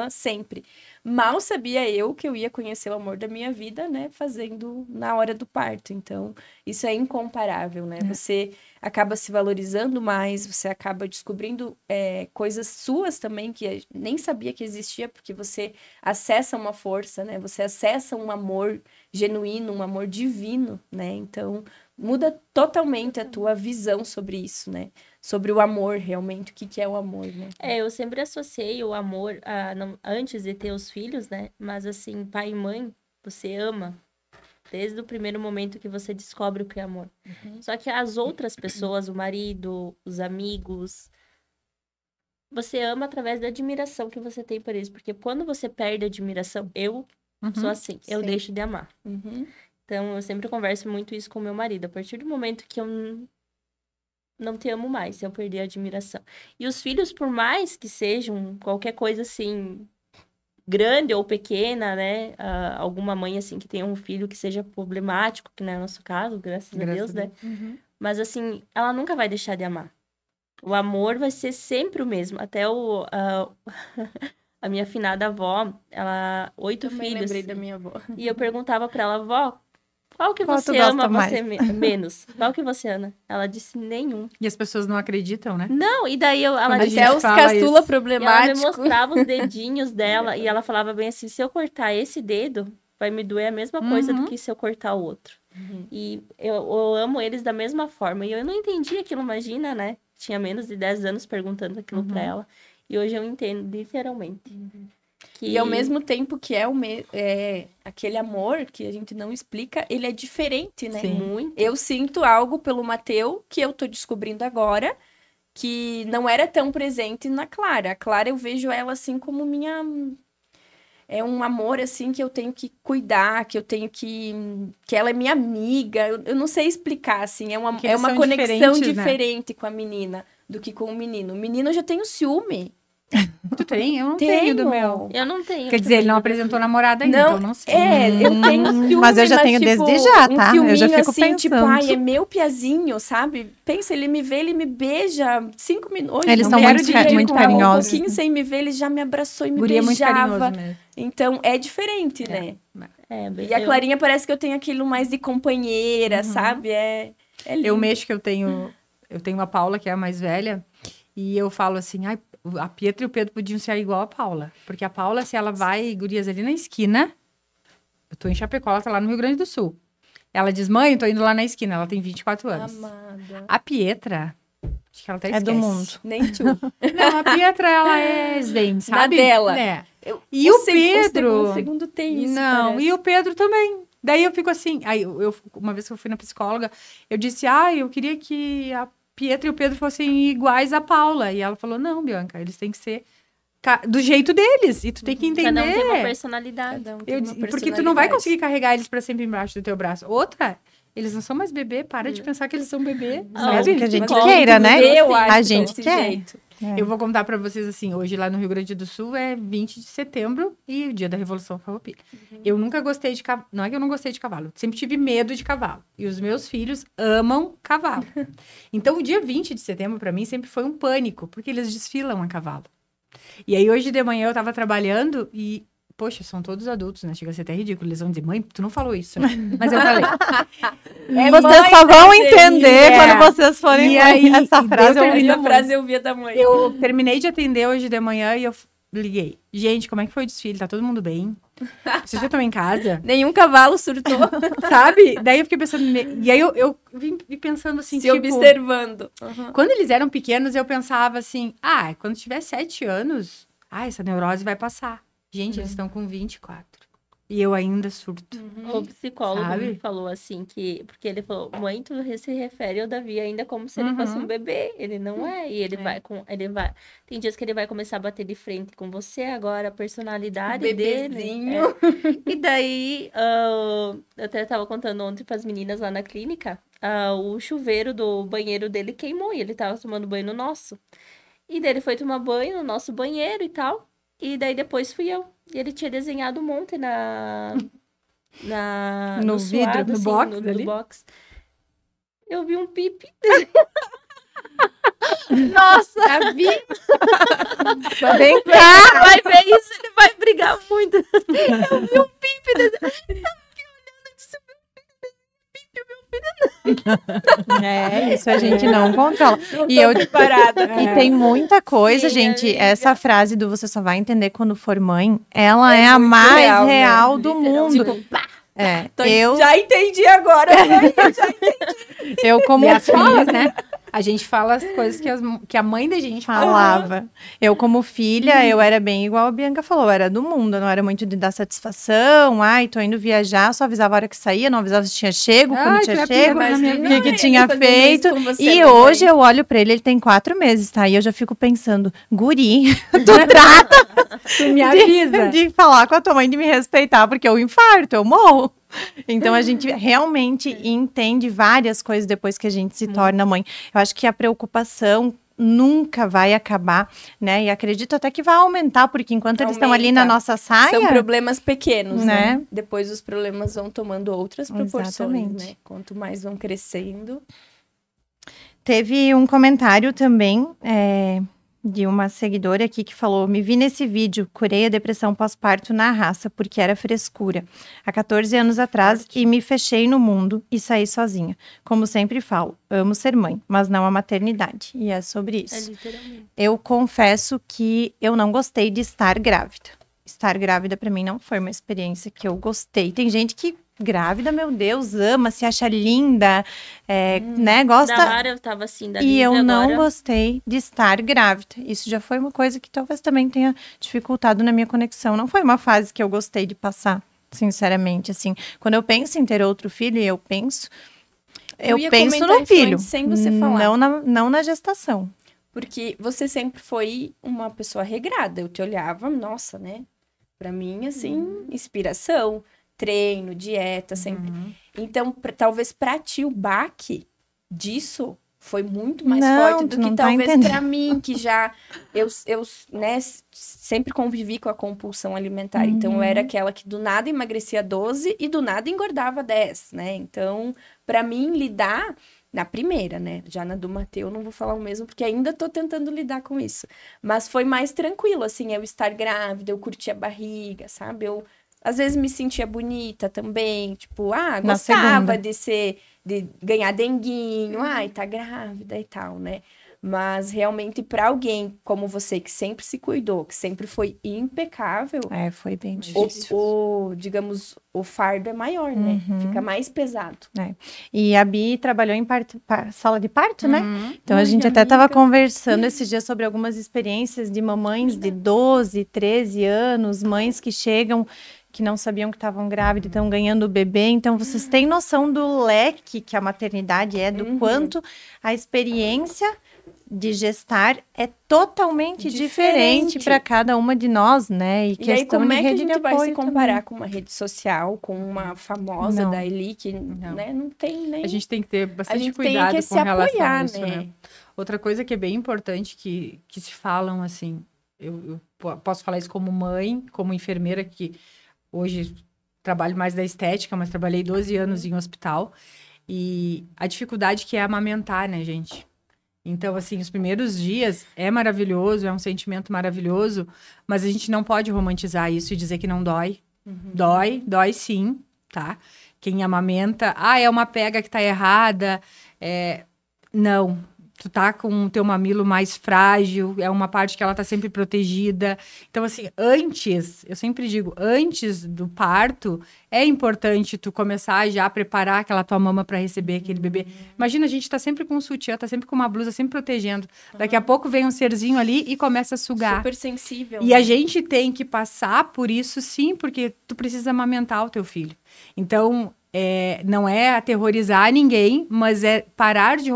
Sempre. Mal sabia eu que eu ia conhecer o amor da minha vida, né? Fazendo na hora do parto. Então, isso é incomparável, né? Você acaba se valorizando mais, você acaba descobrindo coisas suas também, que nem sabia que existia, porque você acessa uma força, né? Você acessa um amor genuíno, um amor divino, né? Então, muda totalmente a tua visão sobre isso, né? Sobre o amor, realmente, o que é o amor, né? Eu sempre associei o amor antes de ter os filhos, né? Mas, assim, pai e mãe, você ama desde o primeiro momento que você descobre o que é amor. Só que as outras pessoas, o marido, os amigos, você ama através da admiração que você tem por eles. Porque quando você perde a admiração, eu sou assim, eu deixo de amar. Então, eu sempre converso muito isso com meu marido. A partir do momento que eu não te amo mais, se eu perder a admiração. E os filhos, por mais que sejam qualquer coisa assim, grande ou pequena, né? Alguma mãe, assim, que tenha um filho que seja problemático, que não é o nosso caso, graças a Deus, né? Mas, assim, ela nunca vai deixar de amar. O amor vai ser sempre o mesmo. Até a minha finada avó, ela... 8 filhos. Eu lembrei da minha avó. E eu perguntava pra ela, avó, qual que você ama menos? Qual que você ama? Ela disse nenhum. E as pessoas não acreditam, né? Não, e daí ela disse... Até os caçula problemáticos. Ela me mostrava os dedinhos dela e ela falava bem assim, se eu cortar esse dedo, vai me doer a mesma coisa do que se eu cortar o outro. E eu amo eles da mesma forma. E eu não entendi aquilo, imagina, né? Tinha menos de 10 anos perguntando aquilo pra ela. E hoje eu entendo, literalmente. E ao mesmo tempo que aquele amor que a gente não explica, ele é diferente, né? Sim. Muito. Eu sinto algo pelo Mateu que eu tô descobrindo agora, que não era tão presente na Clara. A Clara, eu vejo ela assim como minha... É um amor, assim, que eu tenho que cuidar, que eu tenho que ela é minha amiga. Eu não sei explicar, assim. É uma conexão diferente com a menina do que com o menino. O menino eu já tenho ciúme. Tu tem? Eu não tenho do meu. Eu não tenho. Quer dizer, ele não apresentou namorada ainda, então eu não sei. Eu tenho ciúme, mas eu já tenho tipo, desde já, tá? Eu já fico assim, pensando. Tipo, ai, é meu piazinho, sabe? Pensa, ele me vê, ele me beija 5 minutos. Eles são muito carinhosos. Um pouquinho sem me ver, ele já me abraçou e me Guria beijava. É muito carinhoso mesmo. Então, é diferente, né? E a Clarinha parece que eu tenho aquilo mais de companheira, sabe? É lindo. Eu mexo que eu tenho a Paula, que é a mais velha, e eu falo assim, ai, a Pietra e o Pedro podiam ser igual a Paula. Porque a Paula, se ela vai, gurias, ali na esquina, eu tô em Chapecó, ela tá lá no Rio Grande do Sul. Ela diz, mãe, eu tô indo lá na esquina, ela tem 24 anos. Amada. A Pietra, acho que ela até esquece. do mundo. Nem tu. Não, a Pietra, ela é zen, sabe? Na dela. E o Pedro... O segundo tem isso, Não, parece. e o Pedro também. Daí eu fico assim, aí uma vez que eu fui na psicóloga, eu disse, eu queria que a Pietra e o Pedro fossem iguais à Paula. E ela falou, não, Bianca, eles têm que ser do jeito deles. E tu tem que entender. Cada um tem uma personalidade. Porque tu não vai conseguir carregar eles pra sempre embaixo do teu braço. Outra, eles não são mais bebê. Para de pensar que eles são bebê. Sabe? Que a gente queira, né? Eu acho a gente quer. Jeito. Eu vou contar pra vocês assim, hoje lá no Rio Grande do Sul é 20 de setembro e o dia da Revolução Farroupilha. Eu nunca gostei de cavalo, não é que eu não gostei de cavalo, eu sempre tive medo de cavalo. E os meus filhos amam cavalo. Então o dia 20 de setembro pra mim sempre foi um pânico, porque eles desfilam a cavalo. E aí hoje de manhã eu tava trabalhando e poxa, são todos adultos, né? Chega a ser até ridículo. Eles vão dizer, mãe, tu não falou isso, né? Mas eu falei. Vocês só vão entender quando vocês forem aí, essa frase eu via da mãe. Eu terminei de atender hoje de manhã e eu liguei. Gente, como é que foi o desfile? Tá todo mundo bem? Vocês já estão em casa? Nenhum cavalo surtou. Sabe? Daí eu fiquei pensando... E aí eu vim pensando assim, se observando. Quando eles eram pequenos, eu pensava assim, quando tiver 7 anos, essa neurose vai passar. Gente, eles estão com 24. E eu ainda surto. O psicólogo me falou assim que... Porque ele falou, mãe, tu se refere ao Davi ainda como se ele fosse um bebê. Ele não é. E ele vai... Tem dias que ele vai começar a bater de frente com você agora, a personalidade dele. E daí, eu até tava contando ontem pras meninas lá na clínica, o chuveiro do banheiro dele queimou e ele tava tomando banho no nosso. E daí ele foi tomar banho no nosso banheiro e tal. E daí depois fui eu. E ele tinha desenhado um monte no vidro, suado, no assim, box no ali. Box. Eu vi um pipi. Nossa! Davi! Vem cá! Vai ver isso, ele vai brigar muito. Eu vi um pipi. Eu fiquei olhando e disse, isso a gente não controla. E tem muita coisa, gente. Essa frase do você só vai entender quando for mãe, ela é a mais real do mundo. Tipo, eu já entendi agora. Já entendi. Eu como filha, né? A gente fala as coisas que a mãe da gente falava. Eu, como filha, eu era bem igual a Bianca falou. Eu era do mundo, eu não era muito de dar satisfação. Tô indo viajar, só avisava a hora que saía, não avisava se tinha chego, quando tinha chego, o que tinha feito. E hoje eu olho pra ele tem 4 meses, tá? E eu já fico pensando, guri, tu trata tu me avisa de falar com a tua mãe, de me respeitar, porque eu infarto, eu morro. Então, a gente realmente entende várias coisas depois que a gente se torna mãe. Eu acho que a preocupação nunca vai acabar, né? E acredito até que vai aumentar, porque enquanto eles estão ali na nossa saia... São problemas pequenos, né? Depois os problemas vão tomando outras proporções, né? Quanto mais vão crescendo. Teve um comentário também... de uma seguidora aqui que falou, me vi nesse vídeo, curei a depressão pós-parto na raça, porque era frescura, há 14 anos atrás, e me fechei no mundo e saí sozinha. Como sempre falo, amo ser mãe, mas não a maternidade. E é sobre isso. Literalmente. Eu confesso que eu não gostei de estar grávida. Estar grávida para mim não foi uma experiência que eu gostei. Tem gente que grávida, meu Deus, ama, se acha linda, né, gosta... Da Lara eu tava assim, da E eu agora... não gostei de estar grávida. Isso já foi uma coisa que talvez também tenha dificultado na minha conexão. Não foi uma fase que eu gostei de passar, sinceramente, assim. Quando eu penso em ter outro filho, eu penso no filho, sem você falar. Não na gestação. Porque você sempre foi uma pessoa regrada. Eu te olhava, nossa, né? Pra mim, assim, inspiração... treino, dieta, sempre. Então, talvez pra ti o baque disso foi muito mais Não, forte tu do que não tá talvez entendendo. pra mim, que já eu né, sempre convivi com a compulsão alimentar. Então eu era aquela que do nada emagrecia 12 e do nada engordava 10, né? Então, pra mim lidar na primeira, né? Já na do Mateu eu não vou falar o mesmo porque ainda tô tentando lidar com isso. Mas foi mais tranquilo assim, eu estar grávida, eu curtir a barriga, sabe? Eu às vezes me sentia bonita também, tipo, Na gostava segunda. de ganhar denguinho, ai, tá grávida e tal, né? Mas realmente para alguém como você que sempre se cuidou, que sempre foi impecável, Foi bem o, difícil. digamos, o fardo é maior, né? Fica mais pesado. E a Bi trabalhou em sala de parto, né? Então a Ai, gente até estava amiga. conversando esses dias sobre algumas experiências de mamães de 12, 13 anos, mães que chegam que não sabiam que estavam grávidas, estão ganhando o bebê. Então vocês têm noção do leque que a maternidade é, do quanto a experiência de gestar é totalmente diferente para cada uma de nós, né? E E aí, questão como de é que a rede de gente vai se apoio comparar também. com uma rede social, com uma famosa Não. da Eli, que, né, não tem nem... A gente tem que ter A bastante gente tem cuidado que com se relação a apoiar, isso, né? né? Outra coisa que é bem importante que se falam, assim, eu posso falar isso como mãe, como enfermeira, que hoje trabalho mais da estética, mas trabalhei 12 anos em hospital, e a dificuldade que é amamentar, né, gente? Então, assim, os primeiros dias é maravilhoso, é um sentimento maravilhoso, mas a gente não pode romantizar isso e dizer que não dói. Dói sim, tá? Quem amamenta, é uma pega que tá errada. Não, tu tá com o teu mamilo mais frágil, é uma parte que ela tá sempre protegida. Então, assim, eu sempre digo, antes do parto, é importante tu começar já a preparar aquela tua mama para receber aquele bebê. Imagina, a gente tá sempre com um sutiã, tá sempre com uma blusa, sempre protegendo. Daqui a pouco vem um serzinho ali e começa a sugar. Super sensível. E a gente tem que passar por isso, sim, porque tu precisa amamentar o teu filho. Então, não é aterrorizar ninguém, mas é parar de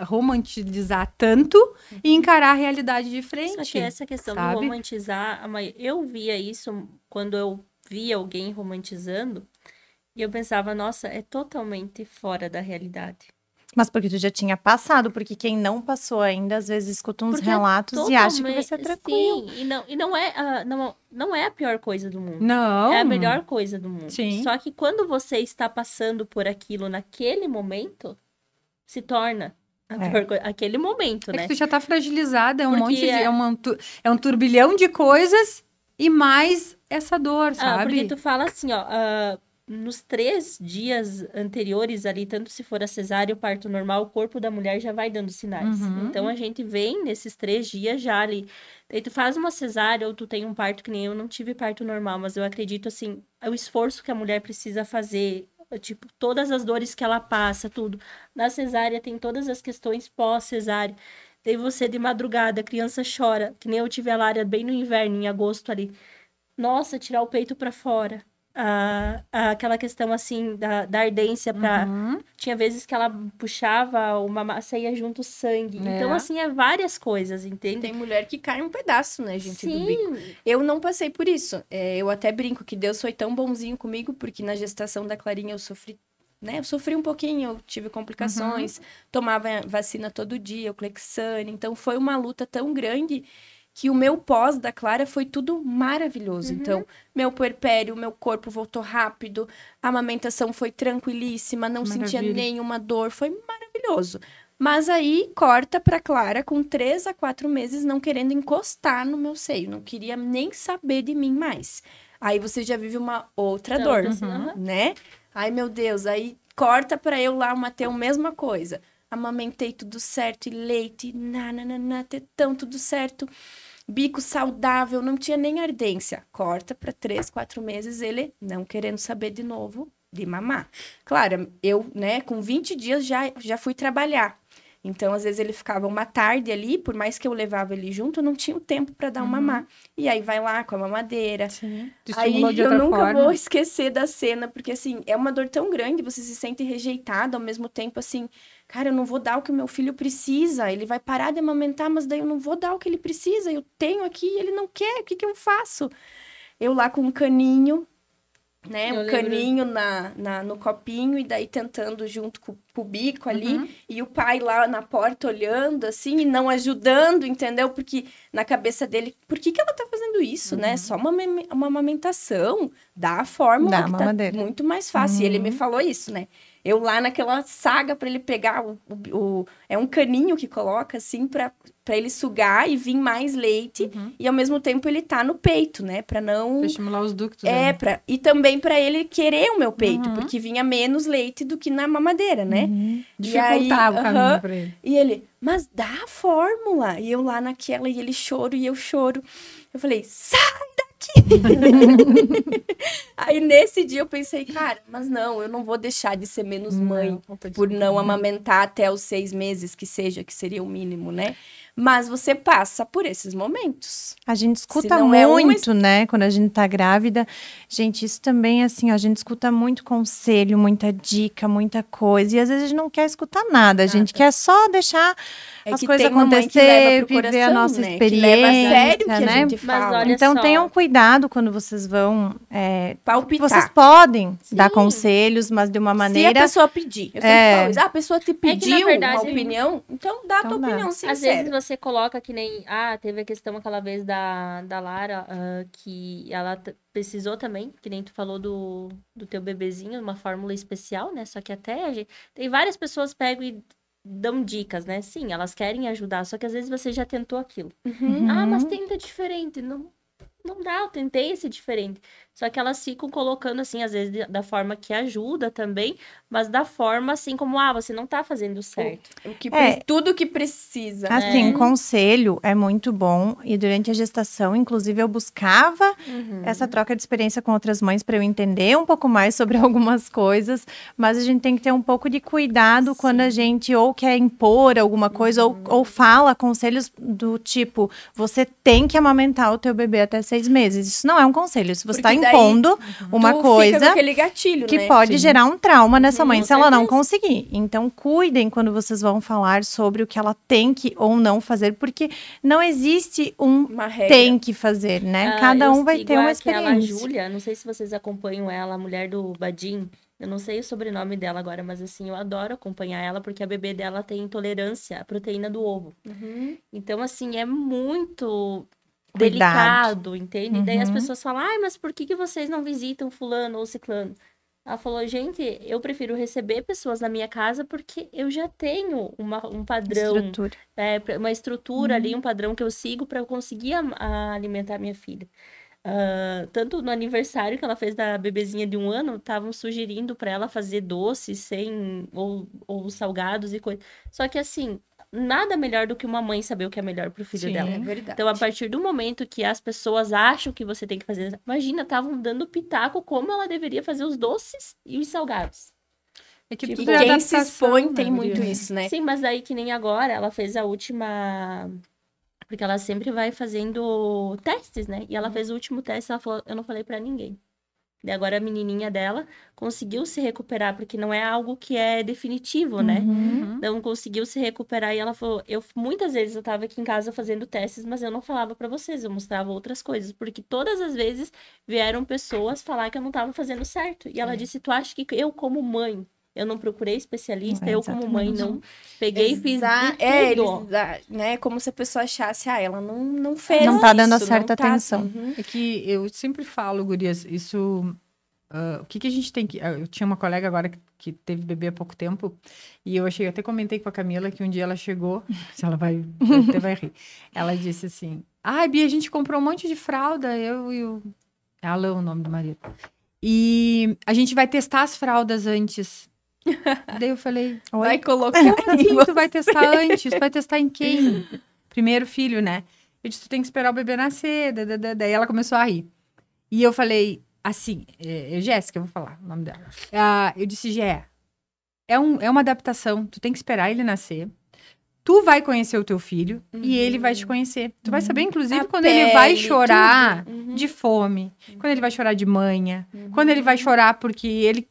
romantizar tanto e encarar a realidade de frente. Só que essa questão sabe? do romantizar, eu via isso quando eu via alguém romantizando e eu pensava, nossa, é totalmente fora da realidade. Mas porque tu já tinha passado, porque quem não passou ainda, às vezes escuta uns Porque relatos e acha que vai ser tranquilo. Sim, e não é a pior coisa do mundo. Não. É a melhor coisa do mundo. Sim. Só que quando você está passando por aquilo naquele momento, se torna a pior coisa. Aquele momento, né? É que tu já tá fragilizada, Porque monte de... É um turbilhão de coisas e mais essa dor, sabe? Porque tu fala assim, ó... nos 3 dias anteriores ali, tanto se for a cesárea ou parto normal, o corpo da mulher já vai dando sinais. Então, a gente vem nesses 3 dias já ali. Daí tu faz uma cesárea ou tu tem um parto, que nem eu não tive parto normal, mas eu acredito, assim, o esforço que a mulher precisa fazer, tipo, todas as dores que ela passa, tudo. Na cesárea tem todas as questões pós-cesárea. Daí você de madrugada, a criança chora, que nem eu tive a Lara bem no inverno, em agosto ali. Nossa, tirar o peito pra fora. Aquela questão, assim, da ardência pra... Tinha vezes que ela puxava uma massa e ia junto sangue. Então, assim, é várias coisas, entende? Tem mulher que cai um pedaço, né, gente, Sim. do bico. Eu não passei por isso. Eu até brinco que Deus foi tão bonzinho comigo, porque na gestação da Clarinha eu sofri, né? Eu sofri um pouquinho, eu tive complicações, tomava vacina todo dia, o Clexane. Então, foi uma luta tão grande que o meu pós da Clara foi tudo maravilhoso. Então, meu puerpério, meu corpo voltou rápido, a amamentação foi tranquilíssima, não sentia nenhuma dor, foi maravilhoso. Mas aí, corta pra Clara com 3 a 4 meses não querendo encostar no meu seio, não queria nem saber de mim mais. Aí você já vive uma outra dor, né? Ai, meu Deus, aí corta pra eu lá, o Mateu, mesma coisa. Amamentei tudo certo, e leite, tetão, tudo certo. Bico saudável, não tinha nem ardência. Corta para 3, 4 meses, ele não querendo saber de novo de mamar. Claro, eu, né, com 20 dias já fui trabalhar. Então, às vezes ele ficava uma tarde ali, por mais que eu levava ele junto, eu não tinha o tempo para dar um mamar. E aí vai lá com a mamadeira. Sim. Aí eu nunca vou esquecer da cena, porque assim, é uma dor tão grande, você se sente rejeitado, ao mesmo tempo assim, cara, eu não vou dar o que o meu filho precisa, ele vai parar de amamentar, mas daí eu não vou dar o que ele precisa, eu tenho aqui e ele não quer, o que eu faço? Eu lá com um caninho, né? Um caninho no copinho e daí tentando junto com o bico ali. E o pai lá na porta olhando, assim, e não ajudando, entendeu? Porque na cabeça dele, por que ela tá fazendo isso, né? Só uma amamentação, dá a fórmula Dá a que mamadeira. tá muito mais fácil. E ele me falou isso, né? Eu lá naquela saga para ele pegar é um caninho que coloca, assim, para ele sugar e vir mais leite. E ao mesmo tempo ele tá no peito, né? Para não... Pra estimular os ductos. E também para ele querer o meu peito, porque vinha menos leite do que na mamadeira, né? Dificultava o caminho pra ele. E ele, mas dá a fórmula. E eu lá naquela, e ele choro, e eu choro. Eu falei, sai daqui! Aí nesse dia eu pensei, cara, mas não, eu não vou deixar de ser menos mãe por não amamentar até os 6 meses, que seria o mínimo, né? Mas você passa por esses momentos. A gente escuta muito, né? Quando a gente tá grávida. Gente, isso também, assim, ó, a gente escuta muito conselho, muita dica, muita coisa. E às vezes a gente não quer escutar nada. A gente quer só deixar as coisas acontecer, viver a nossa experiência, leva a sério que né? A gente fala. Então tenham cuidado quando vocês vão palpitar. Vocês podem dar conselhos, mas de uma maneira... Se a pessoa pedir. Eu sempre falo isso. A pessoa te pediu uma opinião, então dá a tua opinião sincera. Às vezes você coloca que nem... teve a questão aquela vez da Lara, que ela precisou também, que nem tu falou do teu bebezinho, uma fórmula especial, né? Só que até tem várias pessoas pegam e dão dicas, né? Sim, elas querem ajudar, só que às vezes você já tentou aquilo. Mas tenta diferente. Não dá, eu tentei esse diferente. Só que elas ficam colocando, assim, às vezes, da forma que ajuda também, mas da forma, assim, como, você não tá fazendo certo. Tudo que precisa. Assim, conselho é muito bom. E durante a gestação, inclusive, eu buscava essa troca de experiência com outras mães para eu entender um pouco mais sobre algumas coisas. Mas a gente tem que ter um pouco de cuidado quando a gente ou quer impor alguma coisa ou fala conselhos do tipo, você tem que amamentar o teu bebê até 6 meses. Isso não é um conselho. Se você está impondo uma coisa gatilho, que né? pode gerar um trauma nessa mãe se ela não conseguir. Então, cuidem quando vocês vão falar sobre o que ela tem que ou não fazer, porque não existe uma regra. Tem que fazer, né? Cada um vai ter uma experiência. Aquela Júlia, não sei se vocês acompanham ela, a mulher do Badim. Eu não sei o sobrenome dela agora, mas assim, eu adoro acompanhar ela, porque a bebê dela tem intolerância à proteína do ovo. Então, assim, é muito... delicado, entende? Daí as pessoas falam, mas por que vocês não visitam fulano ou ciclano? Ela falou, gente, eu prefiro receber pessoas na minha casa porque eu já tenho um padrão, uma estrutura ali, um padrão que eu sigo para eu conseguir alimentar minha filha. Tanto no aniversário que ela fez da bebezinha de 1 ano, estavam sugerindo para ela fazer doces ou salgados e coisa. Só que assim, nada melhor do que uma mãe saber o que é melhor pro filho dela. É verdade. Então, a partir do momento que as pessoas acham que você tem que fazer... Imagina, estavam dando pitaco como ela deveria fazer os doces e os salgados. É que Tipo, tudo é quem se expõe tem muito isso, né? Sim, mas daí que nem agora, ela fez a última... Porque ela sempre vai fazendo testes, né? E ela fez o último teste, ela falou, eu não falei pra ninguém. E agora a menininha dela conseguiu se recuperar, porque não é algo que é definitivo, né? Não conseguiu se recuperar e ela falou, muitas vezes eu tava aqui em casa fazendo testes, mas eu não falava pra vocês, eu mostrava outras coisas, porque todas as vezes vieram pessoas falar que eu não tava fazendo certo. E ela disse, tu acha que eu como mãe, eu não procurei especialista, eu como mãe não peguei e fiz tudo. Né? Como se a pessoa achasse, ela não fez não tá dando a certa atenção. É que eu sempre falo, gurias, isso... o que a gente tem que... Eu tinha uma colega agora que teve bebê há pouco tempo, e eu até comentei com a Camila que um dia ela chegou, se ela vai rir, ela disse assim, Bia, a gente comprou um monte de fralda, eu e o... Alain, o nome do marido. E a gente vai testar as fraldas antes. Daí eu falei, vai colocar tu vai testar antes? Vai testar em quem? Primeiro filho, né? Eu disse, tu tem que esperar o bebê nascer. Daí ela começou a rir. E eu falei, assim, Jéssica, eu vou falar o nome dela. Eu disse, Gé, é uma adaptação, tu tem que esperar ele nascer. Tu vai conhecer o teu filho e ele vai te conhecer. Tu vai saber, inclusive, quando ele vai chorar de fome, quando ele vai chorar de manha, quando ele vai chorar porque ele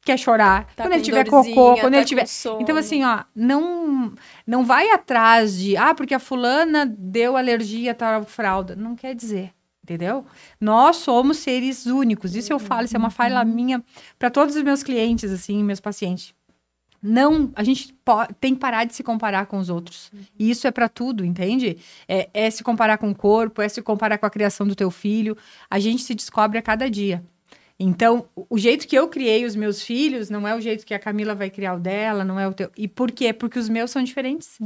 quer chorar, quando ele tiver cocô, quando ele tiver... Então, assim, não vai atrás de, porque a fulana deu alergia a tal fralda. Não quer dizer. entendeu? Nós somos seres únicos. Isso eu falo, isso é uma fala minha para todos os meus clientes, assim, meus pacientes. Não, a gente tem que parar de se comparar com os outros. E isso é para tudo, entende? É se comparar com o corpo, é se comparar com a criação do teu filho. A gente se descobre a cada dia. Então, o jeito que eu criei os meus filhos não é o jeito que a Camila vai criar o dela, não é o teu. E por quê? Porque os meus são diferentes.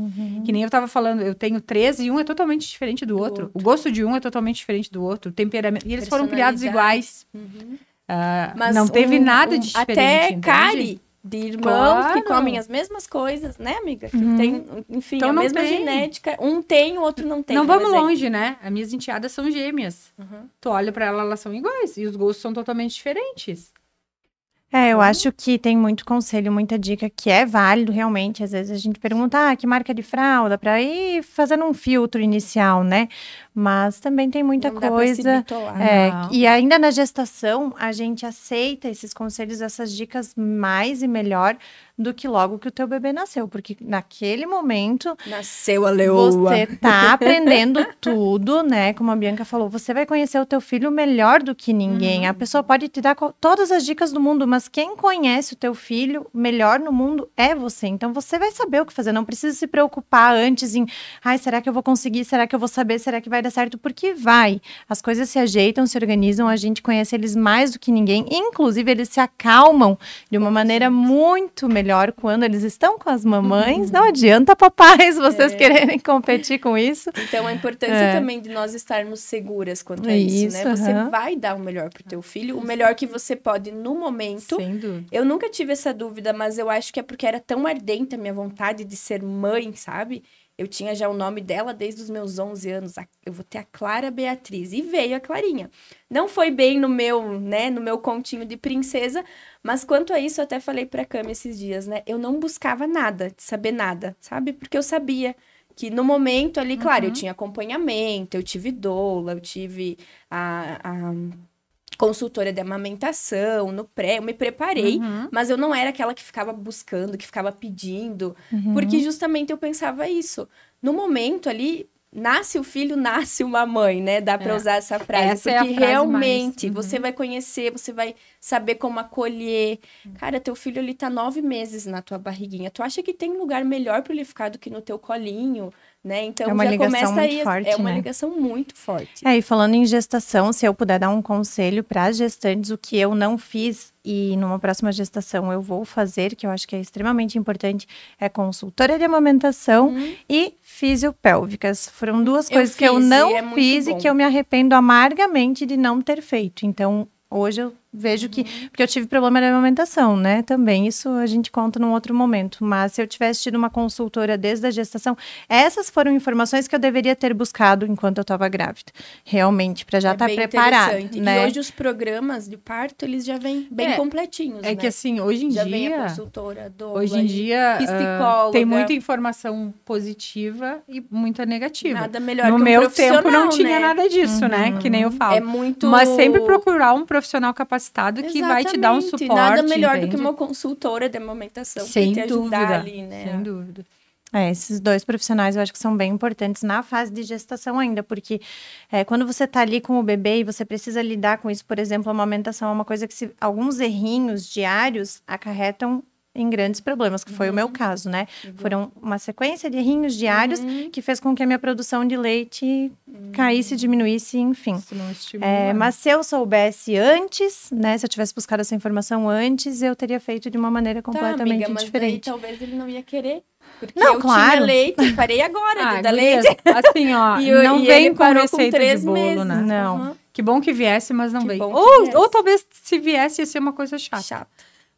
Que nem eu tava falando, eu tenho 3 e um é totalmente diferente do outro. O gosto de um é totalmente diferente do outro. O temperamento. E eles foram criados iguais. Mas não teve nada de diferente. Até entende? Cárie. De irmãos que comem as mesmas coisas, né, amiga? Que tem, enfim, então, a mesma genética. Um tem, o outro não tem. Não vamos longe, né? As minhas enteadas são gêmeas. Tu olha pra elas são iguais. E os gostos são totalmente diferentes. Eu acho que tem muito conselho, muita dica que é válido realmente. Às vezes a gente pergunta, que marca de fralda, pra ir fazendo um filtro inicial, né? Mas também tem muita coisa. E ainda na gestação, a gente aceita esses conselhos, essas dicas mais e melhor do que logo que o teu bebê nasceu. Porque naquele momento... Nasceu a leoa. Você tá aprendendo tudo, né? Como a Bianca falou, você vai conhecer o teu filho melhor do que ninguém. A pessoa pode te dar todas as dicas do mundo, mas quem conhece o teu filho melhor no mundo é você. Então, você vai saber o que fazer. Não precisa se preocupar antes em... será que eu vou conseguir? Será que eu vou saber? Será que vai dar certo? Porque vai. As coisas se ajeitam, se organizam. A gente conhece eles mais do que ninguém. Inclusive, eles se acalmam de uma maneira muito melhor quando eles estão com as mamães. Não adianta, papais, vocês quererem competir com isso. Então, a importância também de nós estarmos seguras quanto a isso, né? Você vai dar o melhor pro teu filho, o melhor que você pode no momento. Sem dúvida. Eu nunca tive essa dúvida, mas eu acho que é porque era tão ardente a minha vontade de ser mãe, sabe? Eu tinha já o nome dela desde os meus 11 anos. Eu vou ter a Clara Beatriz. E veio a Clarinha. Não foi bem no meu continho de princesa, mas quanto a isso, eu até falei pra Cami esses dias, né? Eu não buscava nada, de saber nada, sabe? Porque eu sabia que no momento ali, claro, eu tinha acompanhamento, eu tive doula, eu tive a consultora de amamentação, no pré, eu me preparei, mas eu não era aquela que ficava buscando, que ficava pedindo, porque justamente eu pensava isso. No momento ali, nasce o filho, nasce uma mãe, né? Dá pra usar essa frase, essa porque é a frase realmente você vai conhecer, você vai saber como acolher. Cara, teu filho, ele tá 9 meses na tua barriguinha. Tu acha que tem lugar melhor pra ele ficar do que no teu colinho? Né? Então, é uma já ligação começa muito aí, forte, é uma ligação muito forte. E falando em gestação, se eu puder dar um conselho para as gestantes, o que eu não fiz e numa próxima gestação eu vou fazer, que eu acho que é extremamente importante, é consultora de amamentação e fisiopélvicas. Foram duas coisas que eu não fiz e que eu me arrependo amargamente de não ter feito. Então, hoje eu vejo que... Porque eu tive problema de amamentação, né? Também, isso a gente conta num outro momento. Mas se eu tivesse tido uma consultora desde a gestação, essas foram informações que eu deveria ter buscado enquanto eu estava grávida. Realmente, para já estar preparada, né? E hoje os programas de parto, eles já vêm bem completinhos, né? Que assim, hoje em já dia... vem a consultora, doula, hoje em dia, psicóloga. Tem muita informação positiva e muita negativa. Nada melhor no que um meu tempo não né? tinha nada disso, né? Que nem eu falo. É muito... Mas sempre procurar um profissional capacitado que vai te dar um suporte. Nada melhor do entende? que uma consultora de amamentação sem pra te ajudar ali, né? Sem dúvida. Esses dois profissionais eu acho que são bem importantes na fase de gestação ainda, porque quando você tá ali com o bebê e você precisa lidar com isso, por exemplo, a amamentação é uma coisa que alguns errinhos diários acarretam em grandes problemas, que foi o meu caso, né? Foram uma sequência de errinhos diários que fez com que a minha produção de leite caísse, diminuísse, enfim. Isso não estimula. Mas se eu soubesse antes, né? Se eu tivesse buscado essa informação antes, eu teria feito de uma maneira completamente amiga, mas diferente. Daí, talvez ele não ia querer. Porque não, eu claro. tinha leite, parei agora de dar gurias, leite. Assim, ó, não vem com receita de bolo, meses, né? Não. Que bom que viesse, mas não vem. Ou talvez se viesse ia ser uma coisa chata.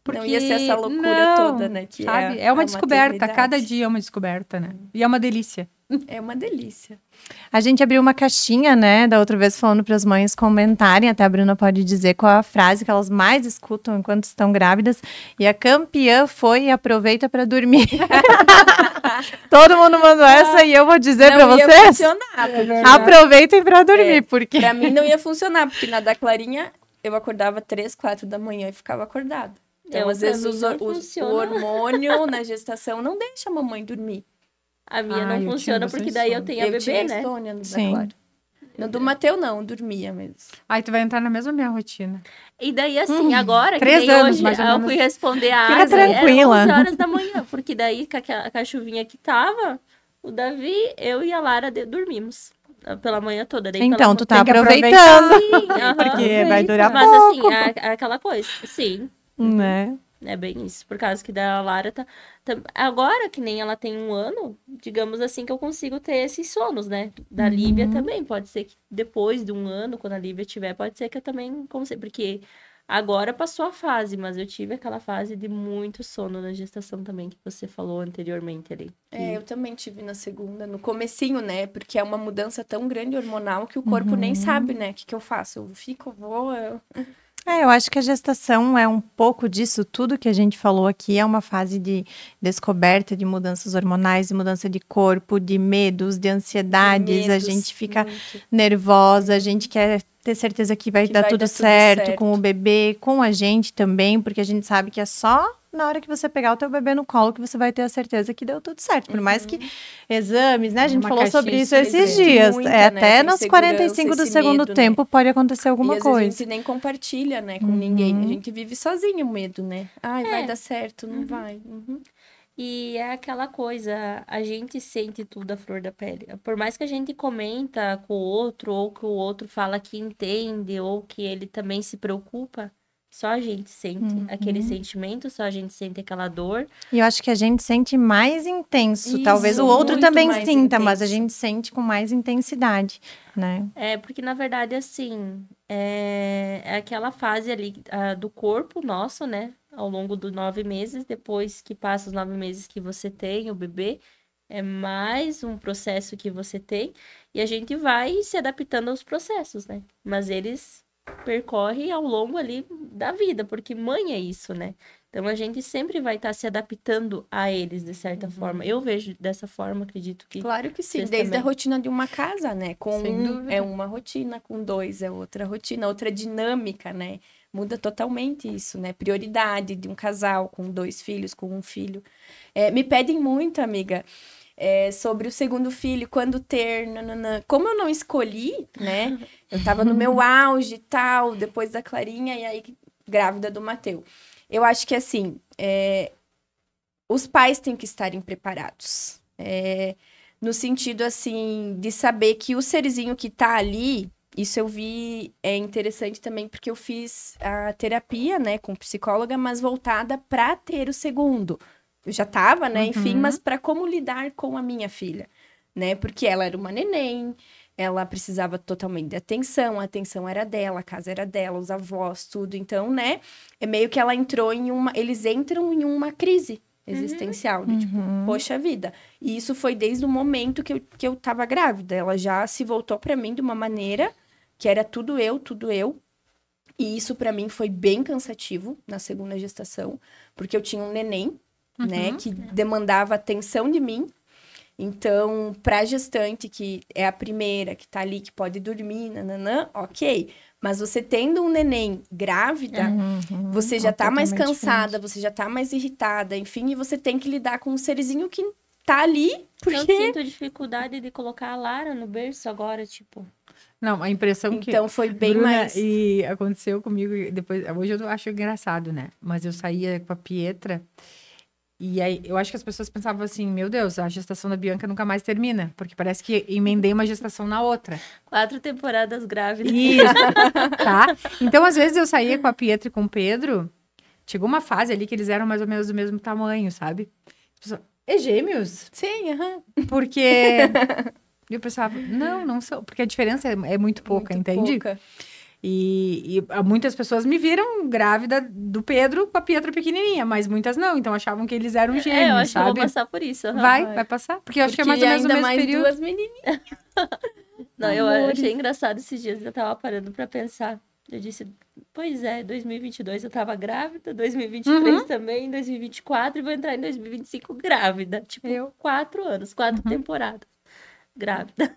Porque não ia ser essa loucura toda, né? Que sabe? É uma descoberta, cada dia é uma descoberta, né? E é uma delícia. É uma delícia. A gente abriu uma caixinha, né, da outra vez falando para as mães comentarem, até a Bruna pode dizer qual a frase que elas mais escutam enquanto estão grávidas, e a campeã foi aproveita para dormir. Todo mundo mandou essa e eu vou dizer para vocês. Não ia funcionar. Aproveitem para dormir, porque... Para mim não ia funcionar, porque na da Clarinha eu acordava 3, 4 da manhã e ficava acordada. Então, às vezes, o hormônio na gestação não deixa a mamãe dormir. A minha não funciona porque daí eu tenho a bebê, né? Insônia, sim. No do Mateu, não, dormia mesmo. Aí tu vai entrar na mesma minha rotina. E daí, assim, agora, 3 que nem anos, hoje, mais ou eu menos. fui responder a Fica Asa, tranquila. eram 11 horas da manhã, porque daí, com a chuvinha que tava, o Davi, eu e a Lara dormimos pela manhã toda. Daí, Então, tu tá Tem que aproveitando. Sim, aham. Porque vai durar Mas, pouco. assim, é aquela coisa, sim. Né? É bem isso, por causa que da Lara agora que nem ela tem 1 ano, digamos assim, que eu consigo ter esses sonos, né? Da Lívia também, pode ser que depois de 1 ano, quando a Lívia tiver, pode ser que eu também consiga, porque agora passou a fase, mas eu tive aquela fase de muito sono na gestação também, que você falou anteriormente ali. Eu também tive na segunda, no comecinho, né? Porque é uma mudança tão grande hormonal que o corpo nem sabe, né? O que eu faço? Eu fico, vou... Eu acho que a gestação é um pouco disso tudo que a gente falou aqui, é uma fase de descoberta de mudanças hormonais, de mudança de corpo, de medos, de ansiedades, a gente fica nervosa, a gente quer ter certeza que vai dar tudo certo com o bebê, com a gente também, porque a gente sabe que é só na hora que você pegar o teu bebê no colo que você vai ter a certeza que deu tudo certo. Por mais que exames, né? A gente falou sobre isso esses dias. Até nos 45 do segundo tempo pode acontecer alguma coisa. A gente nem compartilha, né, com ninguém. A gente vive sozinho o medo, né? Ai, vai dar certo, não vai. E é aquela coisa, a gente sente tudo à flor da pele. Por mais que a gente comenta com o outro, ou que o outro fala que entende, ou que ele também se preocupa, só a gente sente aquele sentimento, só a gente sente aquela dor. E eu acho que a gente sente mais intenso. Isso, talvez o outro também sinta, mas a gente sente com mais intensidade, né? Porque na verdade, assim, é aquela fase ali do corpo nosso, né? Ao longo dos 9 meses, depois que passa os 9 meses que você tem o bebê, é mais um processo que você tem. E a gente vai se adaptando aos processos, né? Mas eles percorrem ao longo ali da vida, porque mãe é isso, né? Então a gente sempre vai estar se adaptando a eles de certa forma. Eu vejo dessa forma, acredito que... Claro que sim, desde a rotina de uma casa, né? Com é uma rotina, com 2 é outra rotina, outra dinâmica, né? Muda totalmente isso, né? Prioridade de um casal com 2 filhos, com 1 filho. Me pedem muito, amiga, sobre o segundo filho, quando ter, nananã. Como eu não escolhi, né? Eu tava no meu auge e tal, depois da Clarinha, e aí grávida do Mateu. Eu acho que, assim, os pais têm que estarem preparados. No sentido, assim, de saber que o serzinho que tá ali, isso eu vi, é interessante também, porque eu fiz a terapia, né, com psicóloga, mas voltada para ter o segundo. Eu já tava, né, enfim, mas para como lidar com a minha filha, né, porque ela era uma neném, ela precisava totalmente de atenção, a atenção era dela, a casa era dela, os avós, tudo. Então, né, é meio que ela entrou eles entram em uma crise existencial, de, tipo, poxa vida. E isso foi desde o momento que eu tava grávida. Ela já se voltou para mim de uma maneira que era tudo eu. E isso para mim foi bem cansativo na segunda gestação, porque eu tinha um neném, né, que demandava atenção de mim. Então, pra gestante, que é a primeira, que tá ali, que pode dormir, nananã, ok. Mas você tendo um neném grávida, você já tá mais cansada, você já tá mais irritada, enfim, e você tem que lidar com um serzinho que tá ali, porque... Eu sinto dificuldade de colocar a Lara no berço agora, tipo... Não, a impressão que... Então, foi bem Bruna, mais... E aconteceu comigo, depois, hoje eu acho engraçado, né? Mas eu saía com a Pietra... E aí, eu acho que as pessoas pensavam assim, meu Deus, a gestação da Bianca nunca mais termina, porque parece que emendei uma gestação na outra. 4 temporadas grávidas. Isso, tá? Então, às vezes, eu saía com a Pietra e com o Pedro, chegou uma fase ali que eles eram mais ou menos do mesmo tamanho, sabe? Gêmeos? Sim, Porque... eu pensava, não são, porque a diferença é muito pouca, entende? Pouca. E muitas pessoas me viram grávida do Pedro com a Pietra pequenininha, mas muitas não, então achavam que eles eram gêmeos, eu acho sabe? que eu vou passar por isso. Vai passar, porque eu acho que é mais ou menos o mesmo período. 2 menininhas. Não, eu achei engraçado esses dias, eu tava parando pra pensar. Eu disse, pois é, 2022 eu tava grávida, 2023 também, 2024 e vou entrar em 2025 grávida. Tipo, 4 anos, 4 temporadas. grávida.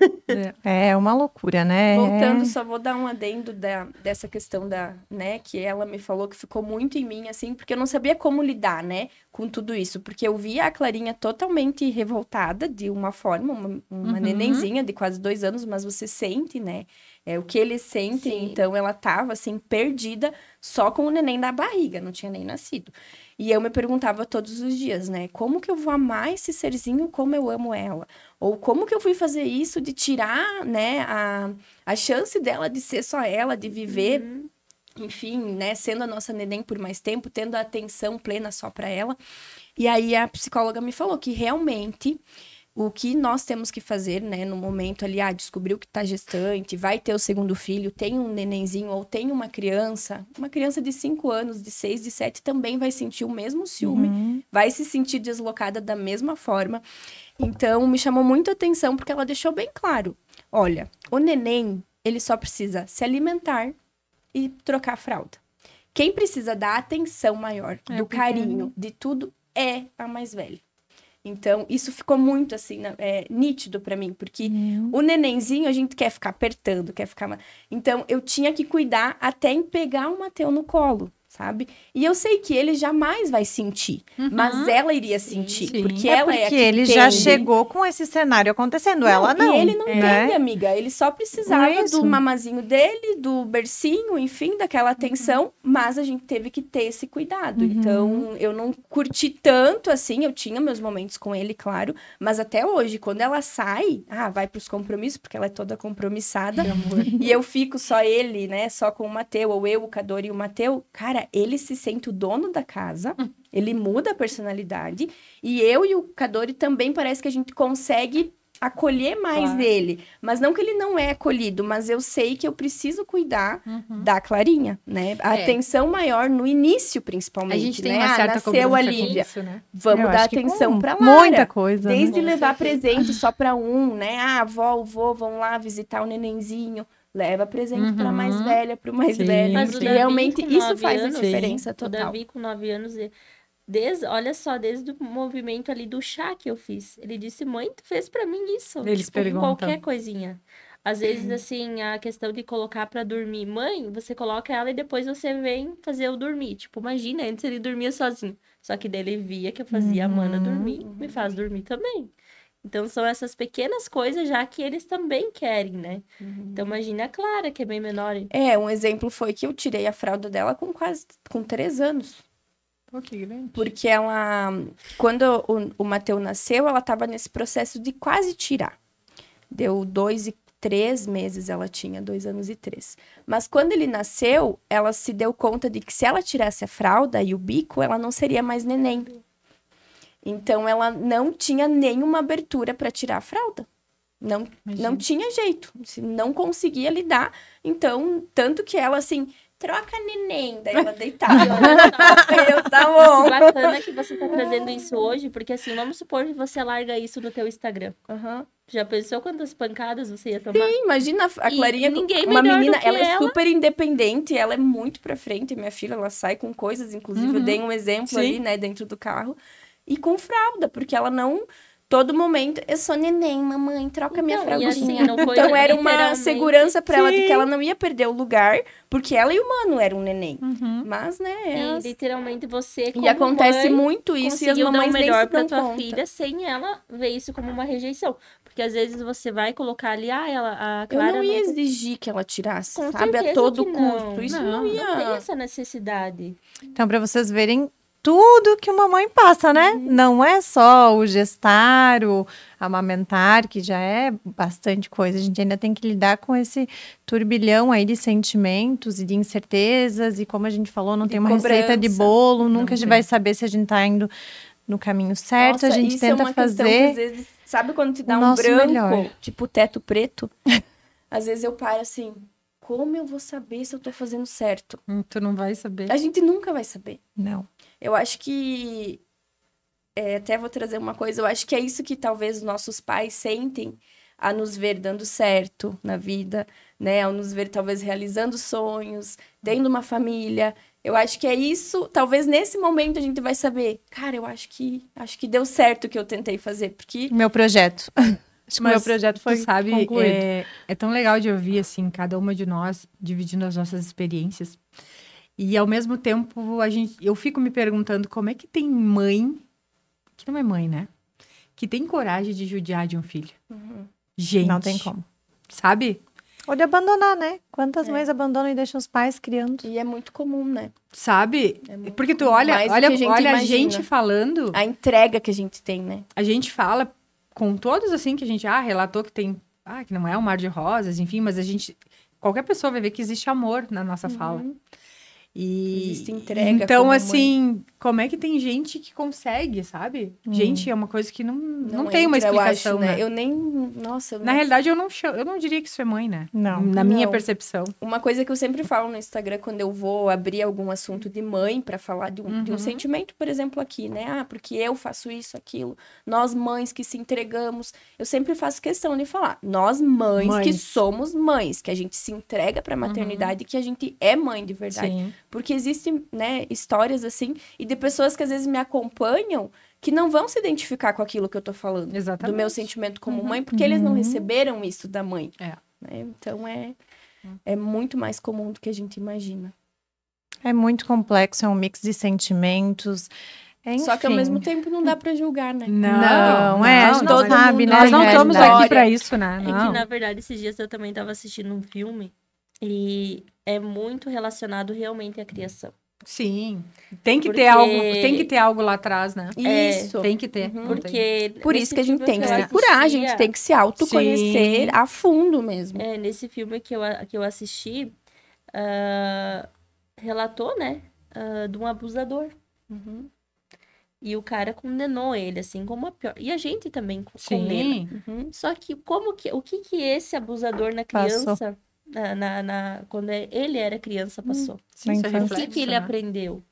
É uma loucura, né? Voltando, só vou dar um adendo dessa questão né, que ela me falou que ficou muito em mim, assim, porque eu não sabia como lidar, né, com tudo isso, porque eu via a Clarinha totalmente revoltada, de uma forma, uma nenenzinha de quase 2 anos, mas você sente, né, o que eles sentem. Sim. Então ela tava, assim, perdida, só com o neném na barriga, não tinha nem nascido. E eu me perguntava todos os dias, né, como que eu vou amar esse serzinho como eu amo ela? Ou como que eu fui fazer isso de tirar, né, a chance dela de ser só ela, de viver, enfim, né, sendo a nossa neném por mais tempo, tendo a atenção plena só para ela. E aí a psicóloga me falou que realmente o que nós temos que fazer, né, no momento ali, descobriu que tá gestante, vai ter o segundo filho, tem um nenenzinho ou tem uma criança de 5 anos, de 6, de 7, também vai sentir o mesmo ciúme, vai se sentir deslocada da mesma forma. Então, me chamou muito a atenção porque ela deixou bem claro, olha, o neném, ele só precisa se alimentar e trocar a fralda. Quem precisa da atenção maior, do carinho, de tudo, é a mais velha. Então, isso ficou muito, assim, nítido pra mim, porque o nenenzinho a gente quer ficar apertando, quer ficar... Então, eu tinha que cuidar até em pegar o Mateu no colo, sabe? E eu sei que ele jamais vai sentir, mas ela iria sentir, porque ela é a que ele entende. Já chegou com esse cenário acontecendo, ela não. E ele não entende, amiga, ele só precisava do mamazinho dele, do bercinho, enfim, daquela atenção, mas a gente teve que ter esse cuidado. Então, eu não curti tanto, assim, eu tinha meus momentos com ele, claro, mas até hoje, quando ela sai, vai pros compromissos, porque ela é toda compromissada, e eu fico só ele, né, só com o Mateu, ou eu, o Cador e o Mateu, cara, ele se sente o dono da casa, ele muda a personalidade, e eu e o Cadori também parece que a gente consegue acolher mais dele. Mas não que ele não é acolhido, mas eu sei que eu preciso cuidar da Clarinha, né? A atenção maior no início, principalmente, a gente tem né? uma certa nasceu a Lívia. Isso, né? Vamos dar atenção pra Lara. Muita coisa. Desde levar presente só pra um, né? Avó, o vô, vão lá visitar o nenenzinho. Leva presente pra mais velha, pro mais velho. Mas porque realmente isso faz a diferença total. O Davi com 9 anos, olha só, desde o movimento ali do chá que eu fiz. Ele disse, mãe, tu fez pra mim isso. Eles perguntam. Qualquer coisinha. Às vezes, assim, a questão de colocar pra dormir. Mãe, você coloca ela e depois você vem fazer eu dormir. Tipo, imagina, antes ele dormia sozinho. Só que daí ele via que eu fazia a Mana dormir, me faz dormir também. Então, são essas pequenas coisas já que eles também querem, né? Então, imagina a Clara, que é bem menor. Um exemplo foi que eu tirei a fralda dela com 3 anos. Pô, que grande. Porque ela, quando o Mateu nasceu, ela estava nesse processo de quase tirar. Deu 2 e 3 meses ela tinha, 2 anos e 3. Mas quando ele nasceu, ela se deu conta de que se ela tirasse a fralda e o bico, ela não seria mais neném. Então, ela não tinha nenhuma abertura para tirar a fralda. Não tinha jeito. Não conseguia lidar. Então, tanto que ela, assim, troca neném. Daí ela deitava. Eu, tá bom. Bacana que você tá trazendo isso hoje, porque, assim, vamos supor que você larga isso no teu Instagram. Já pensou quantas pancadas você ia tomar? Sim, imagina a Clarinha, uma menina, ela é super independente, ela é muito pra frente. Minha filha, ela sai com coisas, inclusive, eu dei um exemplo ali, né, dentro do carro. E com fralda, porque ela não... Todo momento, eu sou neném, mamãe, troca minha fraldinha. Assim, então, era uma segurança pra ela de que ela não ia perder o lugar, porque ela e o Mano eram neném. Mas, né, E literalmente você, como E acontece mãe, muito isso, e as mamães dar o melhor pra nem se tua dão conta. filha, sem ela ver isso como uma rejeição. Porque, às vezes, você vai colocar ali, a Eu Clara não ia exigir que ela tirasse, Com sabe, a certeza todo que custo. Isso não ia... Não tem essa necessidade. Então, pra vocês verem tudo que uma mãe passa, né? Não é só o gestar, o amamentar, que já é bastante coisa. A gente ainda tem que lidar com esse turbilhão aí de sentimentos e de incertezas. E como a gente falou, não tem uma receita de bolo. Nunca a gente vai saber se a gente tá indo no caminho certo. Nossa, a gente tenta fazer que, às vezes, sabe quando te dá um branco, tipo teto preto? Às vezes eu paro assim... Como eu vou saber se eu tô fazendo certo? Tu não vai saber. A gente nunca vai saber. Não. Eu acho que... até vou trazer uma coisa. Eu acho que é isso que talvez os nossos pais sentem a nos ver dando certo na vida, né? Ao nos ver, talvez, realizando sonhos, tendo uma família. Eu acho que é isso. Talvez nesse momento a gente vai saber. Cara, eu acho que deu certo o que eu tentei fazer. Porque... Meu projeto. Acho que o meu projeto foi concluído. É tão legal de ouvir, assim, cada uma de nós dividindo as nossas experiências. E, ao mesmo tempo, eu fico me perguntando como é que tem mãe, que não é mãe, né? Que tem coragem de judiar de um filho. Gente. Não tem como. Sabe? Ou de abandonar, né? Quantas mães abandonam e deixam os pais criando? E é muito comum, né? Sabe? Porque tu olha a gente falando... A entrega que a gente tem, né? A gente fala com todos, assim, que a gente relatou que tem... que não é um mar de rosas, enfim, mas qualquer pessoa vai ver que existe amor na nossa fala. Existe entrega. Então, assim, como é que tem gente que consegue, sabe? Gente, é uma coisa que não tem uma explicação, eu acho, né? Eu nem... Nossa... Na realidade, eu não diria que isso é mãe, né? Não. Na minha percepção. Uma coisa que eu sempre falo no Instagram, quando eu vou abrir algum assunto de mãe, pra falar de um sentimento, por exemplo, aqui, né? Porque eu faço isso, aquilo. Nós, mães que se entregamos. Eu sempre faço questão de falar. Nós, mães. Que somos mães. Que a gente se entrega pra maternidade, que a gente é mãe de verdade. Sim. Porque existem, né, histórias assim, e de pessoas que às vezes me acompanham que não vão se identificar com aquilo que eu tô falando. Exatamente. Do meu sentimento como mãe, porque eles não receberam isso da mãe. Né? Então, é muito mais comum do que a gente imagina. É muito complexo, é um mix de sentimentos. Só que ao mesmo tempo não dá pra julgar, né? Não, a gente não sabe, né? Nós não estamos aqui pra isso, né? É que, na verdade, esses dias eu também tava assistindo um filme e é muito relacionado realmente à criação. Sim. Tem que ter algo lá atrás, né? Isso. Tem que ter. Porque por isso que a gente tem que se curar, a gente tem que se autoconhecer a fundo mesmo. Nesse filme que eu assisti, relatou, né, de um abusador. E o cara condenou ele, assim, como a pior. E a gente também condena. Só que o que esse abusador na criança... quando ele era criança, passou. Sim, o que ele aprendeu?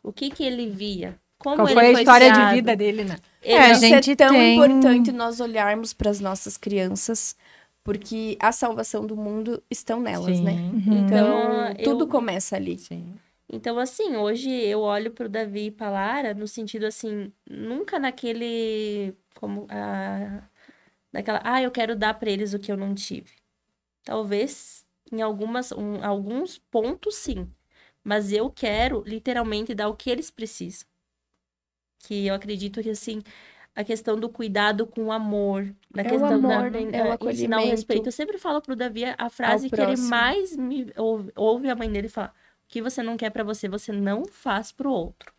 O que ele via? Qual foi a história de vida dele, né? É tão importante nós olharmos para as nossas crianças, porque a salvação do mundo estão nelas, né? Então, tudo começa ali. Sim. Então, assim, hoje eu olho pro Davi e pra Lara no sentido, assim, nunca naquele... eu quero dar para eles o que eu não tive. Talvez em alguns pontos, sim. Mas eu quero, literalmente, dar o que eles precisam. Que eu acredito que, assim, a questão do cuidado com o amor. Da questão o amor, da é o acolhimento. ensinar o respeito. Eu sempre falo pro Davi a frase que ele mais me ouve a mãe dele falar. O que você não quer pra você, você não faz pro outro.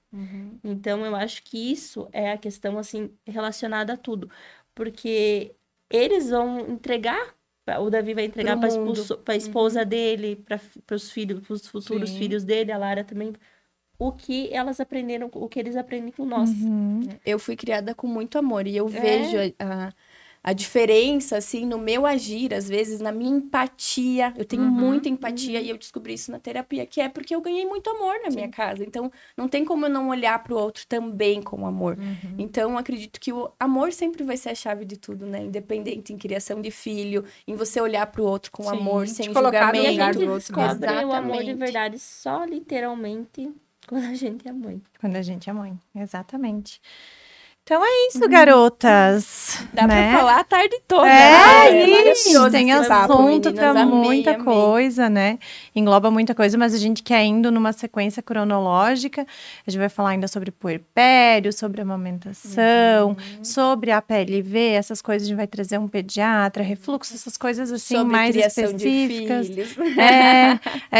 Então, eu acho que isso é a questão, assim, relacionada a tudo. Porque eles vão entregar. O Davi vai entregar para a esposa dele, para os filhos, para os futuros filhos dele, a Lara também, o que elas aprenderam, o que eles aprendem com nós. Eu fui criada com muito amor e eu vejo a diferença, assim, no meu agir, às vezes, na minha empatia. Eu tenho muita empatia e eu descobri isso na terapia, que é porque eu ganhei muito amor na minha casa. Então, não tem como eu não olhar pro outro também com amor. Então, acredito que o amor sempre vai ser a chave de tudo, né? Independente em criação de filho, em você olhar pro outro com amor, sem julgamento. E a gente descobre o amor de verdade só, literalmente, quando a gente é mãe. Quando a gente é mãe, exatamente. Então é isso, garotas. Dá pra falar a tarde toda. Tem assunto pra muita coisa, né? Engloba muita coisa, mas a gente quer indo numa sequência cronológica. A gente vai falar ainda sobre puerpério, sobre amamentação, sobre a PLV, essas coisas. A gente vai trazer um pediatra, refluxo, essas coisas assim sobre mais criação específicas. De filhos.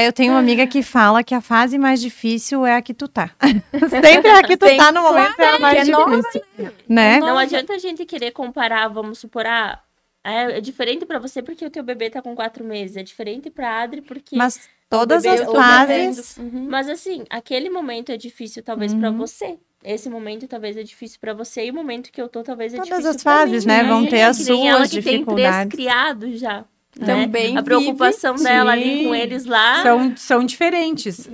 Eu tenho uma amiga que fala que a fase mais difícil é a que tu tá. Sempre a que tu tá no momento é a mais difícil. Né? Não adianta a gente querer comparar, vamos supor, é diferente pra você porque o teu bebê tá com 4 meses, é diferente pra Adri porque... Mas todas as fases... Mas assim, aquele momento é difícil talvez pra você, esse momento talvez é difícil pra você e o momento que eu tô talvez é difícil pra mim. Todas as fases, né? Vão ter as suas dificuldades. Tem 3 criados já. Também né? A preocupação dela ali com eles lá... São diferentes.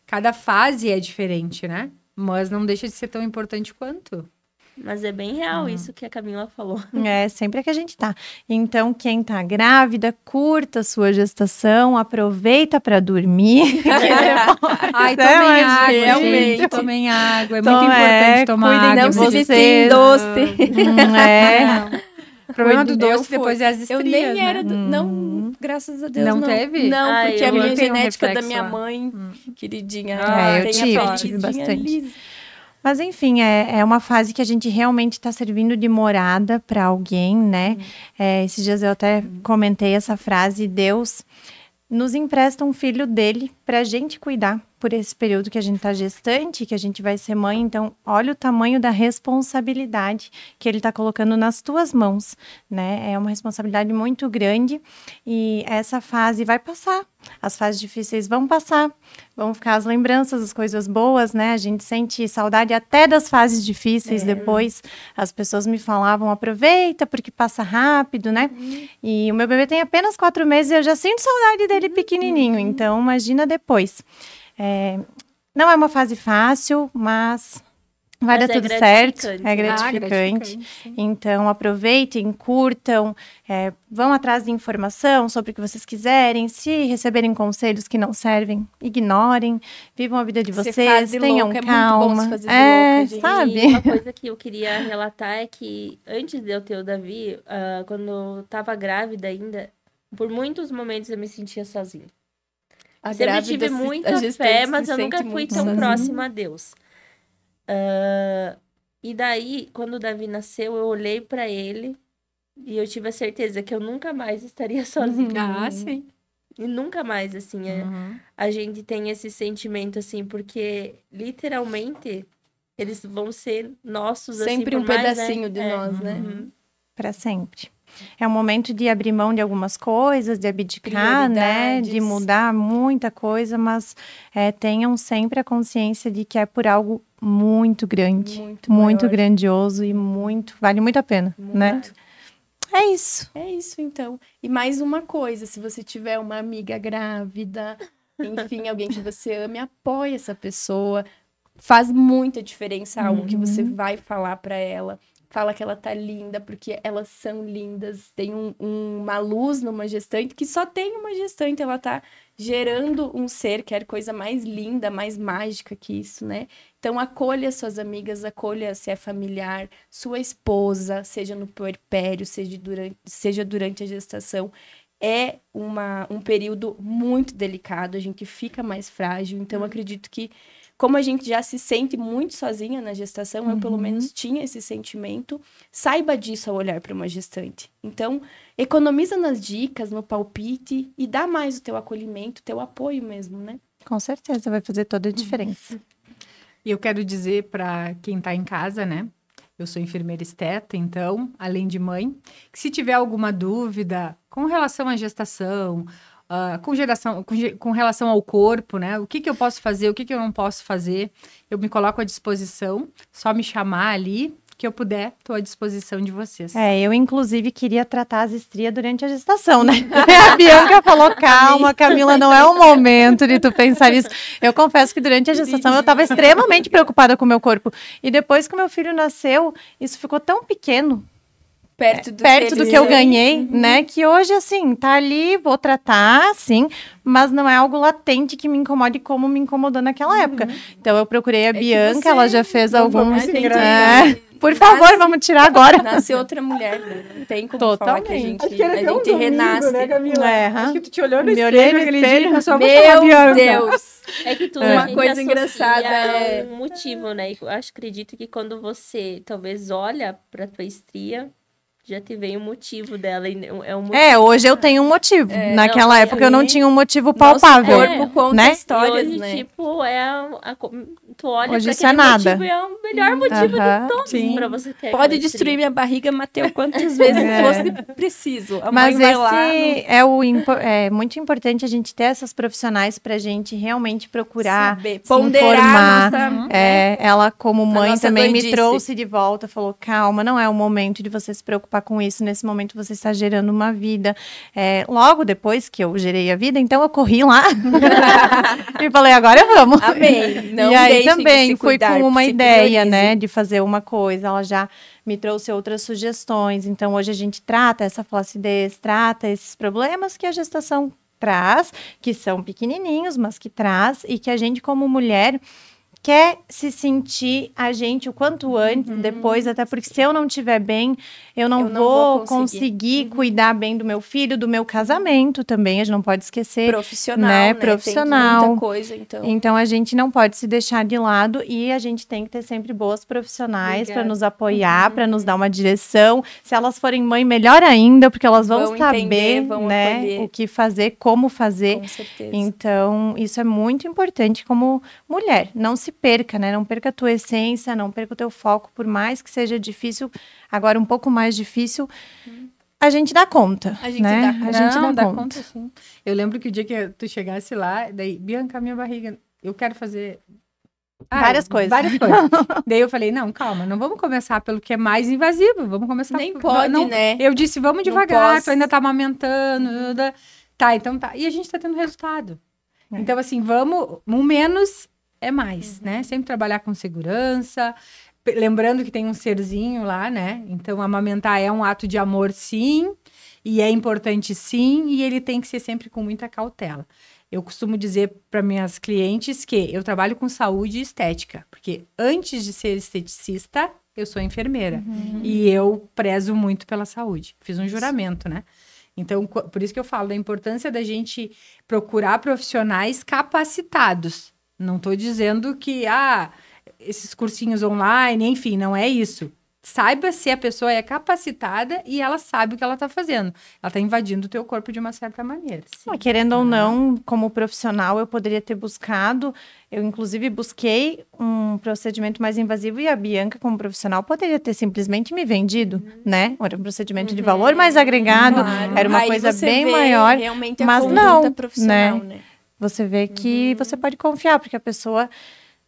Cada fase é diferente, né? Mas não deixa de ser tão importante quanto. Mas é bem real isso que a Camila falou. É, sempre que a gente tá. Então, quem tá grávida, curta a sua gestação, aproveita para dormir. Tomem água, realmente. Tomem água. É muito importante tomar água. Não se viciem doce. O problema do doce depois é as estrias, eu nem era né? Não, graças a Deus, não. Não teve? Não, porque a minha genética da minha lá. mãe, queridinha, eu tive bastante. Mas, enfim, é uma fase que a gente realmente está servindo de morada para alguém, né? Esses dias eu até comentei essa frase, Deus nos empresta um filho dele para a gente cuidar por esse período que a gente está gestante, que a gente vai ser mãe. Então, olha o tamanho da responsabilidade que ele está colocando nas tuas mãos, né? É uma responsabilidade muito grande e essa fase vai passar. As fases difíceis vão passar, vão ficar as lembranças, as coisas boas, né? A gente sente saudade até das fases difíceis depois. As pessoas me falavam, aproveita porque passa rápido, né? E o meu bebê tem apenas 4 meses e eu já sinto saudade dele pequenininho. Então, imagina depois. Não é uma fase fácil, mas vai dar tudo certo. É gratificante. Então, aproveitem, curtam, vão atrás de informação sobre o que vocês quiserem. Se receberem conselhos que não servem, ignorem. Vivam a vida de vocês, tenham calma. É muito bom se fazer de louca, gente. Sabe? E uma coisa que eu queria relatar é que antes de eu ter o Davi, quando eu estava grávida ainda, por muitos momentos eu me sentia sozinha. Sempre tive muita fé, mas eu nunca fui tão próxima a Deus. E daí, quando o Davi nasceu, eu olhei pra ele e eu tive a certeza que eu nunca mais estaria sozinha. Sim. E nunca mais, assim, a gente tem esse sentimento, assim, porque literalmente eles vão ser nossos, sempre assim, um pedacinho de nós, né? Pra sempre. É um momento de abrir mão de algumas coisas, de abdicar, né? De mudar muita coisa, mas tenham sempre a consciência de que é por algo muito grande, muito grandioso e vale muito a pena, né? É isso. É isso, então. E mais uma coisa, se você tiver uma amiga grávida, enfim, alguém que você ame, apoie essa pessoa. Faz muita diferença algo que você vai falar para ela. Fala que ela tá linda, porque elas são lindas. Tem uma luz numa gestante, que só tem uma gestante. Ela tá gerando um ser, quer coisa mais linda, mais mágica que isso, né? Então, acolha suas amigas, acolha se é familiar, sua esposa, seja no puerpério, seja durante a gestação. É um período muito delicado, a gente fica mais frágil. Então, acredito que como a gente já se sente muito sozinha na gestação, eu pelo menos tinha esse sentimento, saiba disso ao olhar para uma gestante. Então, economiza nas dicas, no palpite e dá mais o teu acolhimento, o teu apoio mesmo, né? Com certeza, vai fazer toda a diferença. E eu quero dizer para quem está em casa, né? Eu sou enfermeira esteta, então, além de mãe, que se tiver alguma dúvida com relação à gestação, com relação ao corpo, né? O que eu posso fazer, o que eu não posso fazer, eu me coloco à disposição, só me chamar ali, que eu puder, estou à disposição de vocês. Eu inclusive queria tratar as estrias durante a gestação, né? A Bianca falou, calma, Camila, não é o momento de tu pensar nisso. Eu confesso que durante a gestação eu estava extremamente preocupada com o meu corpo. E depois que o meu filho nasceu, isso ficou tão pequeno, perto do que eu ganhei, né? Que hoje, assim, tá ali, vou tratar, sim, mas não é algo latente que me incomode como me incomodou naquela época. Então, eu procurei a Bianca, ela já fez alguns... Por favor, vamos tirar agora. Nasce outra mulher, né? Não tem como falar que a gente renasce. Né, Camila? Acho que tu te olhou no espelho, Meu Deus! É que tu uma coisa engraçada é um motivo, né? Eu acredito que quando você, talvez, olha pra tua estria, já te veio o motivo dela. Hoje eu tenho um motivo. Naquela época eu não tinha um motivo palpável. Nosso corpo conta né? histórias, hoje, né? Tipo, tu olha hoje pra isso é aquele nada. motivo e é o melhor motivo de todos pra você ter. Pode destruir minha barriga, Mateu, quantas vezes fosse preciso. A mãe vai lá. É muito importante a gente ter essas profissionais pra gente realmente procurar saber, se ponderar informar. Ela, como mãe, também me trouxe de volta, falou, calma, não é o momento de você se preocupar com isso, nesse momento você está gerando uma vida. Logo depois que eu gerei a vida, então eu corri lá e falei, agora vamos. Amém. Não e aí também de se fui cuidar, com uma se ideia, priorize. né, de fazer uma coisa, ela já me trouxe outras sugestões, então hoje a gente trata essa flacidez, trata esses problemas que a gestação traz, que são pequenininhos, mas que traz, e que a gente como mulher quer se sentir a gente o quanto antes, depois, até porque se eu não estiver bem, eu não vou conseguir cuidar bem do meu filho, do meu casamento também, a gente não pode esquecer. Profissional, né? Profissional. Tem muita coisa, então. Então, a gente não pode se deixar de lado e a gente tem que ter sempre boas profissionais para nos apoiar, para nos dar uma direção. Se elas forem mãe, melhor ainda, porque elas vão saber, entender, né, acolher. O que fazer, como fazer. Com certeza. Então, isso é muito importante como mulher. Não se perca, né? Não perca a tua essência, não perca o teu foco, por mais que seja difícil, agora um pouco mais difícil, a gente dá conta, a gente né? dá, a gente dá conta. Sim. Eu lembro que o dia que tu chegasse lá, daí, Bianca, minha barriga, eu quero fazer... várias coisas. Daí eu falei, não, calma, não vamos começar pelo que é mais invasivo, vamos começar... Nem pode, né? Eu disse, vamos devagar, tu ainda tá amamentando, tá, então tá. E a gente tá tendo resultado. Então, assim, vamos, o menos é mais, né? Sempre trabalhar com segurança, lembrando que tem um serzinho lá, né? Então, amamentar é um ato de amor, sim, e é importante, sim, e ele tem que ser sempre com muita cautela. Eu costumo dizer para minhas clientes que eu trabalho com saúde e estética, porque antes de ser esteticista, eu sou enfermeira. E eu prezo muito pela saúde. Fiz um juramento, né? Então, por isso que eu falo da importância da gente procurar profissionais capacitados. Não estou dizendo que, esses cursinhos online, enfim, não é isso. Saiba se a pessoa é capacitada e ela sabe o que ela está fazendo. Ela está invadindo o teu corpo de uma certa maneira. Querendo ou não, como profissional, eu poderia ter buscado. Eu, inclusive, busquei um procedimento mais invasivo e a Bianca, como profissional, poderia ter simplesmente me vendido, né? Era um procedimento de valor mais agregado, era uma coisa bem maior. Mas não, né? Você vê que você pode confiar, porque a pessoa...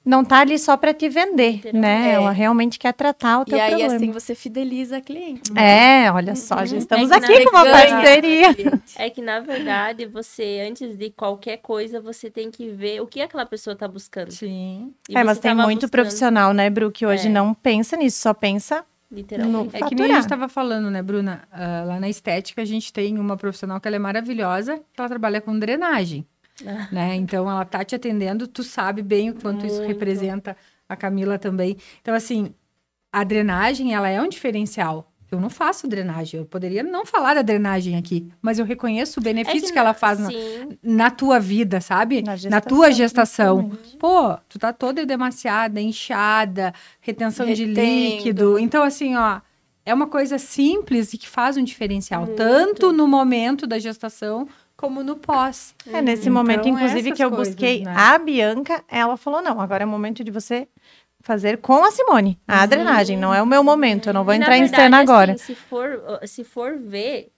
não tá ali só para te vender, né? Ela realmente quer tratar o teu problema. E aí, assim, você fideliza a cliente. Olha só, já estamos aqui com uma parceria. É que, na verdade, você, antes de qualquer coisa, você tem que ver o que aquela pessoa tá buscando. Sim. Mas tem muito profissional, né, Bru, que hoje não pensa nisso, só pensa literalmente. É que nem a gente estava falando, né, Bruna? Lá na estética, a gente tem uma profissional que ela é maravilhosa, que ela trabalha com drenagem. Né? Então, ela tá te atendendo, tu sabe bem o quanto isso representa, a Camila também. Então, assim, a drenagem, ela é um diferencial. Eu não faço drenagem, eu poderia não falar da drenagem aqui, mas eu reconheço o benefício que ela faz na tua vida, sabe? Na tua gestação. Pô, tu tá toda edemaciada, inchada, retenção de líquido. Então, assim, ó, é uma coisa simples e que faz um diferencial, tanto no momento da gestação, como no pós. Nesse momento, inclusive, que eu busquei a Bianca, ela falou, não, agora é o momento de você fazer com a Simone. A drenagem, não é o meu momento, eu não vou entrar em cena agora. Assim, se for ver,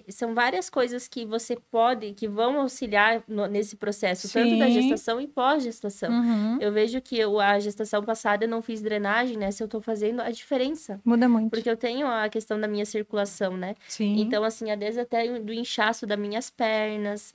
são várias coisas que você pode, que vão auxiliar nesse processo, tanto da gestação e pós-gestação. Eu vejo que a gestação passada eu não fiz drenagem, né? Se eu tô fazendo, a diferença. Muda muito. Porque eu tenho a questão da minha circulação, né? Sim. Então, assim, desde até do inchaço das minhas pernas,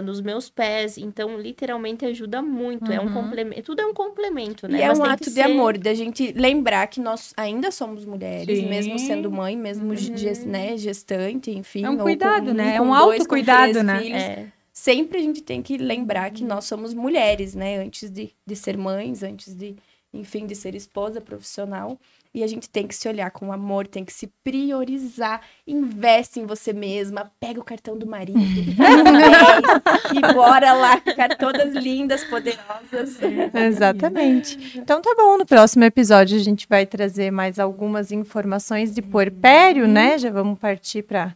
nos meus pés. Então, literalmente ajuda muito. É um complemento. Tudo é um complemento, né? E é um ato de amor, da gente lembrar que nós ainda somos mulheres, Sim. mesmo sendo mãe, mesmo gestante, enfim. É um cuidado, né? É um autocuidado, né? Filhos. Sempre a gente tem que lembrar que nós somos mulheres, né? Antes de ser mães, antes de, enfim, de ser esposa profissional. E a gente tem que se olhar com amor, tem que se priorizar. Investe em você mesma, pega o cartão do marido, e bora lá ficar todas lindas, poderosas. Exatamente. Então tá bom, no próximo episódio a gente vai trazer mais algumas informações de puerpério, né? Já vamos partir para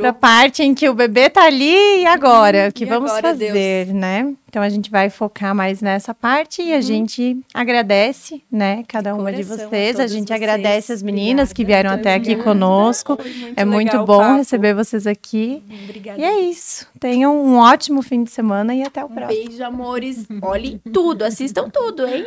a parte em que o bebê tá ali e agora, o que vamos fazer, né? Então a gente vai focar mais nessa parte e a gente agradece, né, cada uma de vocês. A gente agradece as meninas que vieram até aqui conosco. É muito bom receber vocês aqui. Obrigada. E é isso. Tenham um ótimo fim de semana e até o próximo. Beijo, amores. Olhem tudo, assistam tudo, hein?